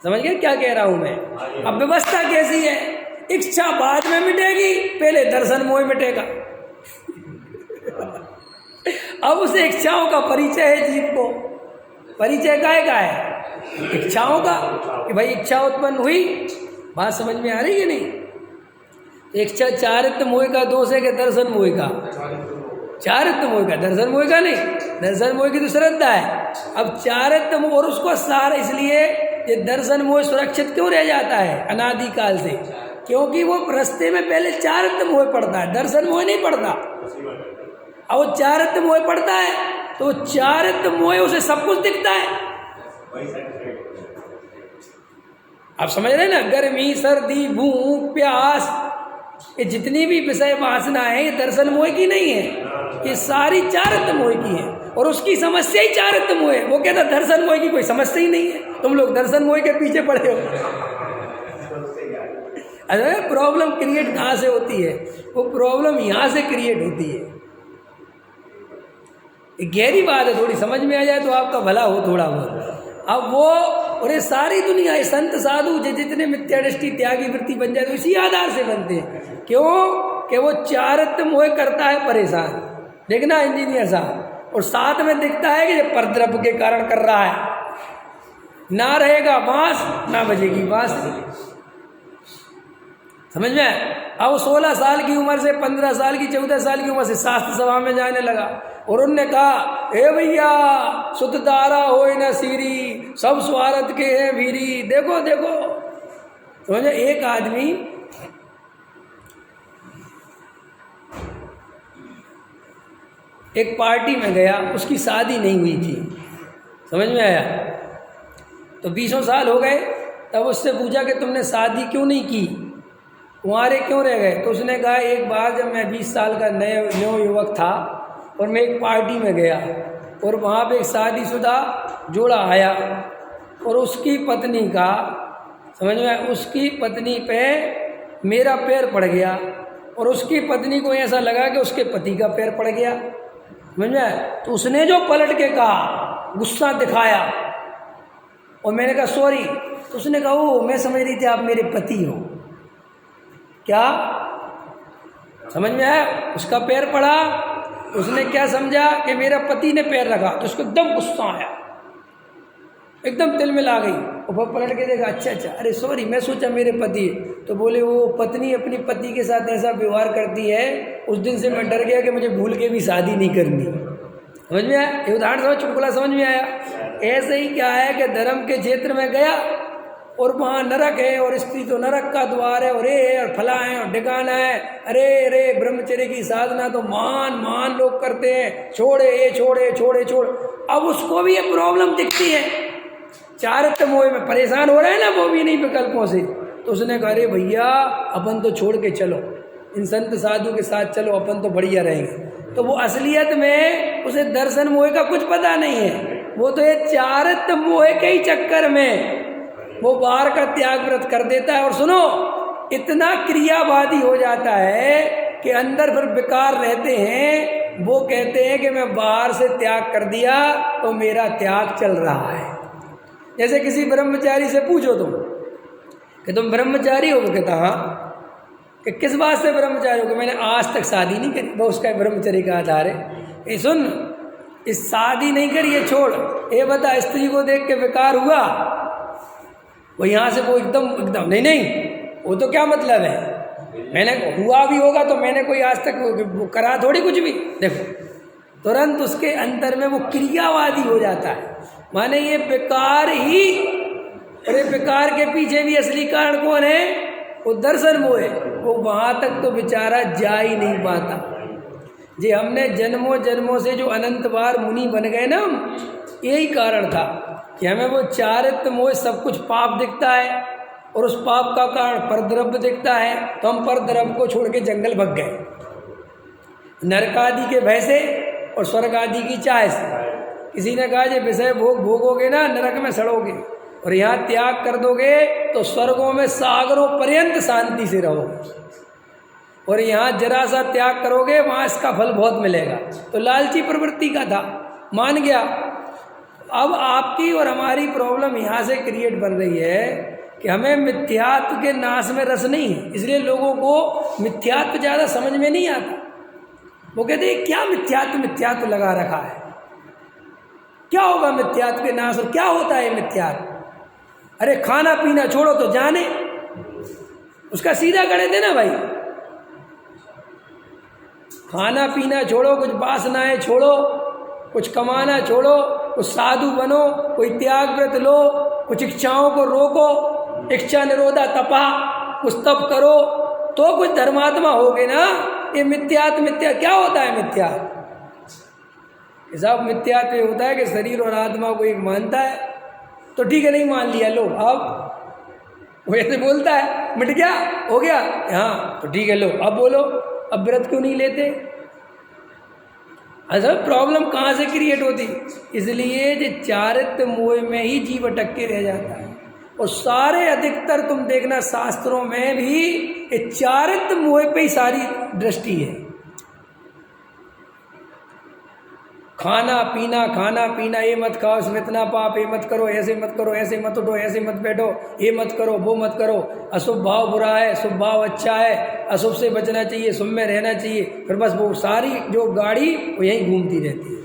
समझ गए क्या कह रहा हूं मैं? अब व्यवस्था कैसी है, इच्छा बाद में मिटेगी, पहले दर्शन मोह मिटेगा। अब उसे इच्छाओं का परिचय है जीव को। परिचय का है इच्छाओं का, कि भाई इच्छा उत्पन्न हुई। बात समझ में आ रही है नहीं? इच्छा चारित्र मोह का दोष है कि दर्शन मोह का? चारित्र मोह का, दर्शन मोह का नहीं। दर्शन मोह की तो श्रद्धा है। अब चारित्र मोह, और उसको सारा इसलिए ये दर्शन मोह सुरक्षित क्यों रह जाता है अनादिकाल से? क्योंकि वो रास्ते में पहले चारित्र मोह पड़ता है, दर्शन मोह नहीं पड़ता। अब वो चारित्र मोह पड़ता है तो चारित्र मोह उसे सब कुछ दिखता है। आप समझ रहे हैं ना? गर्मी, सर्दी, भूख, प्यास, ये जितनी भी विषय वासना है ये दर्शन मोह की नहीं है, ये सारी चारित्र मोह की है। और उसकी समस्या ही चारित्र मोह है। वो कहता दर्शन मोह की कोई समस्या ही नहीं है, तुम लोग दर्शन मोह के पीछे पड़े हो। अरे प्रॉब्लम क्रिएट कहाँ से होती है? वो प्रॉब्लम यहाँ से क्रिएट होती है। गहरी बात है, थोड़ी समझ में आ जाए तो आपका भला हो थोड़ा बहुत। अब वो और ये सारी दुनिया, ये संत साधु जितने मिथ्या दृष्टि त्यागी वृत्ति बन जाए तो इसी आधार से बनते हैं। क्यों? कि वो चारित्र मोह करता है परेशान। देखना इंजीनियर साहब, और साथ में दिखता है कि ये परद्रव्य के कारण कर रहा है। ना रहेगा बांस, ना बजेगी बांसुरी। समझ में? अब 16 साल की उम्र से 15 साल की 14 साल की उम्र से शास्त्र सभा में जाने लगा और उन्होंने कहा, हे भैया सुत दारा होए न सीरी, सब स्वार्थ के हैं वीरी। देखो देखो, समझे? एक आदमी एक पार्टी में गया, उसकी शादी नहीं हुई थी। समझ में आया? तो 20 साल हो गए। तब उससे पूछा कि तुमने शादी क्यों नहीं की, कुंवारे क्यों रह गए? तो उसने कहा, एक बार जब मैं 20 साल का नव युवक था और मैं एक पार्टी में गया और वहाँ पे एक शादीशुदा जोड़ा आया और उसकी पत्नी का, समझ में, उसकी पत्नी पे मेरा पैर पड़ गया और उसकी पत्नी को ऐसा लगा कि उसके पति का पैर पड़ गया। समझ में? तो उसने जो पलट के कहा, गुस्सा दिखाया, और मैंने कहा सॉरी। तो उसने कहा, ओ मैं समझ रही थी आप मेरे पति हो। क्या समझ में आया? उसका पैर पड़ा, उसने क्या समझा कि मेरा पति ने पैर रखा, तो उसको एकदम गुस्सा आया, एकदम दिल में ला गई। और वो पलट के देखा, अच्छा अच्छा, अरे सॉरी, मैं सोचा मेरे पति। तो बोले वो पत्नी अपनी पति के साथ ऐसा व्यवहार करती है, उस दिन से मैं डर गया कि मुझे भूल के भी शादी नहीं करनी। समझ में आया? ये उदाहरण समझ, चुटकुला समझ में आया? ऐसे ही क्या है कि धर्म के क्षेत्र में गया और वहाँ नरक है और स्त्री तो नरक का द्वार है और ये है और फला है और ठिकाना है। अरे अरे ब्रह्मचर्य की साधना तो मान लोग करते हैं, छोड़े ये छोड़े छोड़े छोड़। अब उसको भी ये प्रॉब्लम दिखती है, चारित्र मोह में परेशान हो रहा है ना वो भी इन्हीं विकल्पों से। तो उसने कहा, अरे भैया अपन तो छोड़ के चलो, इन संत साधु के साथ चलो, अपन तो बढ़िया रहेंगे। तो वो असलियत में उसे दर्शन मोह का कुछ पता नहीं है, वो तो ये चारित्र मोह के ही चक्कर में वो बाहर का त्याग व्रत कर देता है। और सुनो, इतना क्रियावादी हो जाता है कि अंदर फिर विकार रहते हैं। वो कहते हैं कि मैं बाहर से त्याग कर दिया तो मेरा त्याग चल रहा है। जैसे किसी ब्रह्मचारी से पूछो तुम कि तुम ब्रह्मचारी हो, वो कहता हाँ। कि किस बात से ब्रह्मचारी हो? कि मैंने आज तक शादी नहीं करी। वो उसका ब्रह्मचर्य का आधार है। ये सुन, इस शादी नहीं करी, ये छोड़, ये बता स्त्री को देख के विकार हुआ? वो यहाँ से वो एकदम नहीं, वो तो क्या मतलब है, मैंने हुआ भी होगा तो मैंने कोई आज तक करा थोड़ी कुछ भी। देखो तुरंत उसके अंदर में वो क्रियावादी हो जाता है, माने ये बेकार ही। अरे बेकार के पीछे भी असली कारण कौन है? वो दर्शन मोह है। वो वहाँ तक तो बेचारा जा ही नहीं पाता। जी हमने जन्मों जन्मों से जो अनंत बार मुनि बन गए ना, यही कारण था कि हमें वो चारित्र मोह सब कुछ पाप दिखता है और उस पाप का कारण परद्रव्य दिखता है, तो हम परद्रव्य को छोड़ के जंगल भग गए नरक आदि के भय से और स्वर्ग आदि की चाह से। किसी ने कहा, ये विषय भोग भोगोगे ना नरक में सड़ोगे, और यहाँ त्याग कर दोगे तो स्वर्गों में सागरों पर्यंत शांति से रहोगे, और यहाँ जरा सा त्याग करोगे वहाँ इसका फल बहुत मिलेगा। तो लालची प्रवृत्ति का था, मान गया। अब आपकी और हमारी प्रॉब्लम यहाँ से क्रिएट बन रही है कि हमें मिथ्यात्व के नाश में रस नहीं है, इसलिए लोगों को मिथ्यात्व ज़्यादा समझ में नहीं आता। वो कहते हैं क्या मिथ्यात्व लगा रखा है, क्या होगा मिथ्यात्व के नाश, और क्या होता है मिथ्यात्व? अरे खाना पीना छोड़ो तो जाने, उसका सीधा गणे देना भाई। खाना पीना छोड़ो, कुछ वासनाएं छोड़ो, कुछ कमाना छोड़ो, कुछ साधु बनो, कोई त्याग व्रत लो, कुछ इच्छाओं को रोको, इच्छा निरोधा तपा, कुछ तप करो तो कुछ धर्मात्मा होगे ना। ये मिथ्या क्या होता है मिथ्यात्व? साहब मिथ्यात्व ये होता है कि शरीर और आत्मा को एक मानता है, तो ठीक है नहीं मान लिया, लो अब वो ऐसे बोलता है मिट गया हो गया, हाँ तो ठीक है लो अब बोलो, अब व्रत क्यों नहीं लेते? असल प्रॉब्लम कहाँ से क्रिएट होती? इसलिए जो चारित्र मोह में ही जीव अटक के रह जाता है। और सारे अधिकतर तुम देखना शास्त्रों में भी ये चारित्र मोह पे ही सारी दृष्टि है। खाना पीना, ये मत खाओ इसमें इतना पाप, ये मत करो, ऐसे मत करो, ऐसे मत उठो, ऐसे मत बैठो, ये मत करो, वो मत करो, अशुभ भाव बुरा है, शुभ भाव अच्छा है, अशुभ से बचना चाहिए, शुभ में रहना चाहिए। फिर बस वो सारी जो गाड़ी वो यहीं घूमती रहती है।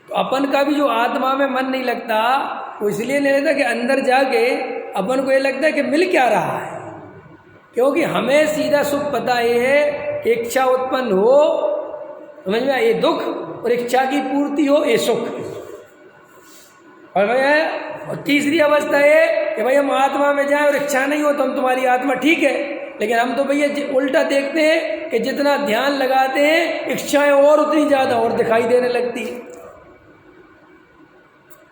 तो अपन का भी जो आत्मा में मन नहीं लगता वो इसलिए नहीं लगता कि अंदर जाके अपन को ये लगता है कि मिल क्या रहा है, क्योंकि हमें सीधा सुख पता ये है कि इच्छा उत्पन्न हो, समझ में ये दुख, और इच्छा की पूर्ति हो ये सुख। और भैया और तीसरी अवस्था है कि भाई हम आत्मा में जाएं और इच्छा नहीं हो तो हम तुम्हारी आत्मा ठीक है, लेकिन हम तो भैया उल्टा देखते हैं कि जितना ध्यान लगाते हैं इच्छाएं और उतनी ज़्यादा और दिखाई देने लगती है।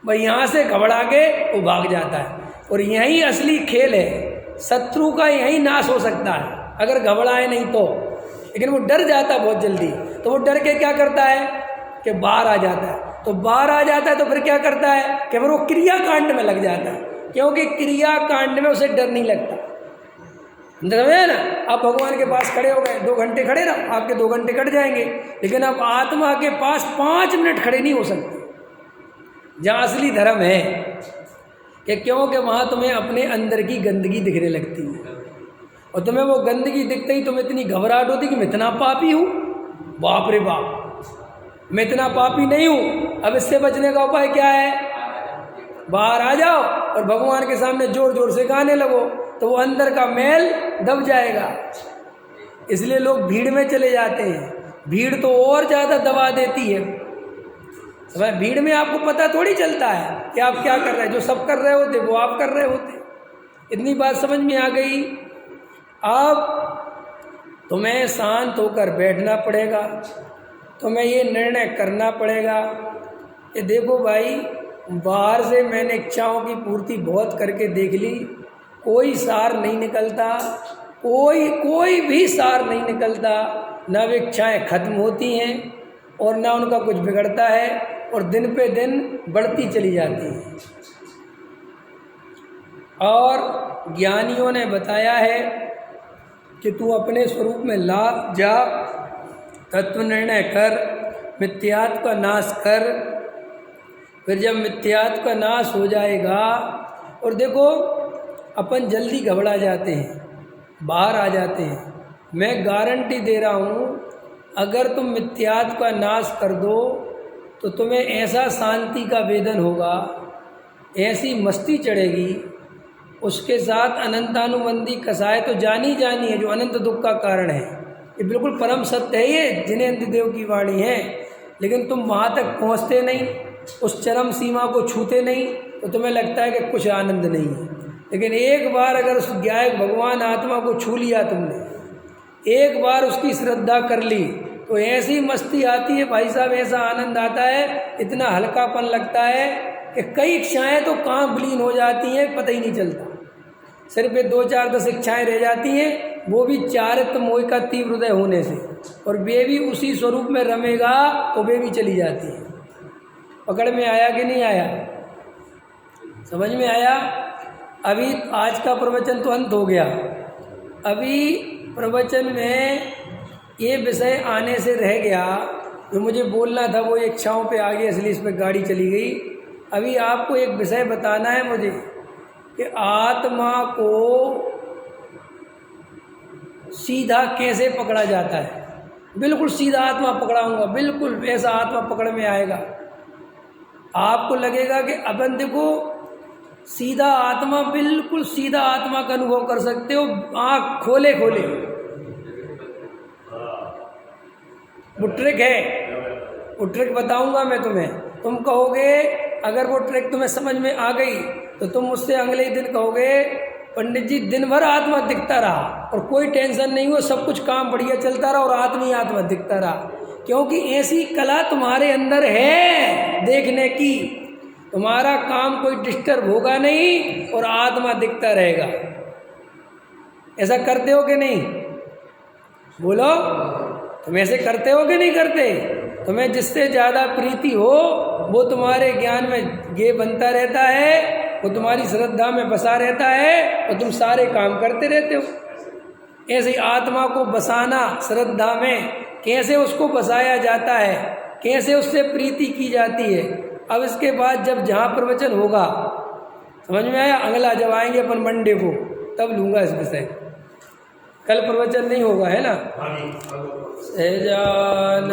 भाई यहाँ से घबरा के वो भाग जाता है, और यही असली खेल है। शत्रु का यही नाश हो सकता है अगर घबराए नहीं तो, लेकिन वो डर जाता बहुत जल्दी, तो वो डर के क्या करता है कि बाहर आ जाता है। तो बाहर आ जाता है तो फिर क्या करता है कि फिर वो क्रिया कांड में लग जाता है, क्योंकि क्रिया कांड में उसे डर नहीं लगता। समझे ना? आप भगवान के पास खड़े हो गए, 2 घंटे खड़े रहो, आपके 2 घंटे कट जाएंगे, लेकिन आप आत्मा के पास 5 मिनट खड़े नहीं हो सकते, जहाँ असली धर्म है। कि क्योंकि वहाँ तुम्हें अपने अंदर की गंदगी दिखने लगती है, और तुम्हें वो गंदगी दिखते ही तुम्हें इतनी घबराहट होती कि मैं इतना पापी हूँ, बाप रे बाप मैं इतना पापी नहीं हूँ। अब इससे बचने का उपाय क्या है? बाहर आ जाओ और भगवान के सामने जोर जोर से गाने लगो, तो वो अंदर का मैल दब जाएगा। इसलिए लोग भीड़ में चले जाते हैं, भीड़ तो और ज़्यादा दबा देती है। भाई भीड़ में आपको पता थोड़ी चलता है कि आप क्या कर रहे हैं, जो सब कर रहे होते वो आप कर रहे होते। इतनी बात समझ में आ गई। अब तुम्हें शांत होकर बैठना पड़ेगा, तुम्हें ये निर्णय करना पड़ेगा कि देखो भाई, बाहर से मैंने इच्छाओं की पूर्ति बहुत करके देख ली, कोई सार नहीं निकलता, कोई भी सार नहीं निकलता। न वे इच्छाएँ खत्म होती हैं और ना उनका कुछ बिगड़ता है, और दिन पे दिन बढ़ती चली जाती है। और ज्ञानियों ने बताया है कि तू अपने स्वरूप में ला जा, तत्व निर्णय कर, मिथ्यात्व का नाश कर। फिर जब मिथ्यात्व का नाश हो जाएगा, और देखो अपन जल्दी घबरा जाते हैं, बाहर आ जाते हैं। मैं गारंटी दे रहा हूँ, अगर तुम मिथ्यात्व का नाश कर दो तो तुम्हें ऐसा शांति का वेदन होगा, ऐसी मस्ती चढ़ेगी, उसके साथ अनंतानुबंधी कसाय तो जानी है, जो अनंत दुख का कारण है। ये बिल्कुल परम सत्य है, ये जिनेंद्र देव की वाणी है। लेकिन तुम वहाँ तक पहुँचते नहीं, उस चरम सीमा को छूते नहीं, तो तुम्हें लगता है कि कुछ आनंद नहीं है। लेकिन एक बार अगर उस ज्ञायक भगवान आत्मा को छू लिया तुमने, एक बार उसकी श्रद्धा कर ली, तो ऐसी मस्ती आती है भाई साहब, ऐसा आनंद आता है, इतना हल्कापन लगता है कि कई इच्छाएँ तो कहाँ विलीन हो जाती हैं पता ही नहीं चलता। सिर्फ 2-4-10 इच्छाएँ रह जाती हैं, वो भी चारित्र मोह का तीव्र हृदय होने से, और वे भी उसी स्वरूप में रमेगा तो वे भी चली जाती है। पकड़ में आया कि नहीं आया? समझ में आया? अभी आज का प्रवचन तो अंत हो गया। अभी प्रवचन में ये विषय आने से रह गया, जो मुझे बोलना था वो इच्छाओं पे आ गया, इसलिए इस पर गाड़ी चली गई। अभी आपको एक विषय बताना है मुझे कि आत्मा को सीधा कैसे पकड़ा जाता है। बिल्कुल सीधा आत्मा पकड़ाऊंगा, बिल्कुल ऐसा आत्मा पकड़ में आएगा। आपको लगेगा कि अपन देखो सीधा आत्मा, बिल्कुल सीधा आत्मा का अनुभव कर सकते हो आँख खोले खोले। वो ट्रिक है, वो ट्रिक बताऊंगा मैं तुम्हें। तुम कहोगे, अगर वो ट्रिक तुम्हें समझ में आ गई तो तुम मुझसे अगले ही दिन कहोगे पंडित जी दिन भर आत्मा दिखता रहा और कोई टेंशन नहीं हुआ, सब कुछ काम बढ़िया चलता रहा और आत्मा ही आत्मा दिखता रहा। क्योंकि ऐसी कला तुम्हारे अंदर है देखने की, तुम्हारा काम कोई डिस्टर्ब होगा नहीं और आत्मा दिखता रहेगा। ऐसा करते हो कि नहीं? बोलो, तुम ऐसे करते हो कि नहीं करते? तुम्हें जिससे ज़्यादा प्रीति हो वो तुम्हारे ज्ञान में ये बनता रहता है, वो तुम्हारी श्रद्धा में बसा रहता है और तुम सारे काम करते रहते हो। ऐसे ही आत्मा को बसाना श्रद्धा में, कैसे उसको बसाया जाता है, कैसे उससे प्रीति की जाती है। अब इसके बाद जब जहाँ प्रवचन होगा, समझ में आया? अगला जब आएंगे अपन मंडे को तब लूँगा इस विषय। कल प्रवचन नहीं होगा, है ना? सहजानंदी।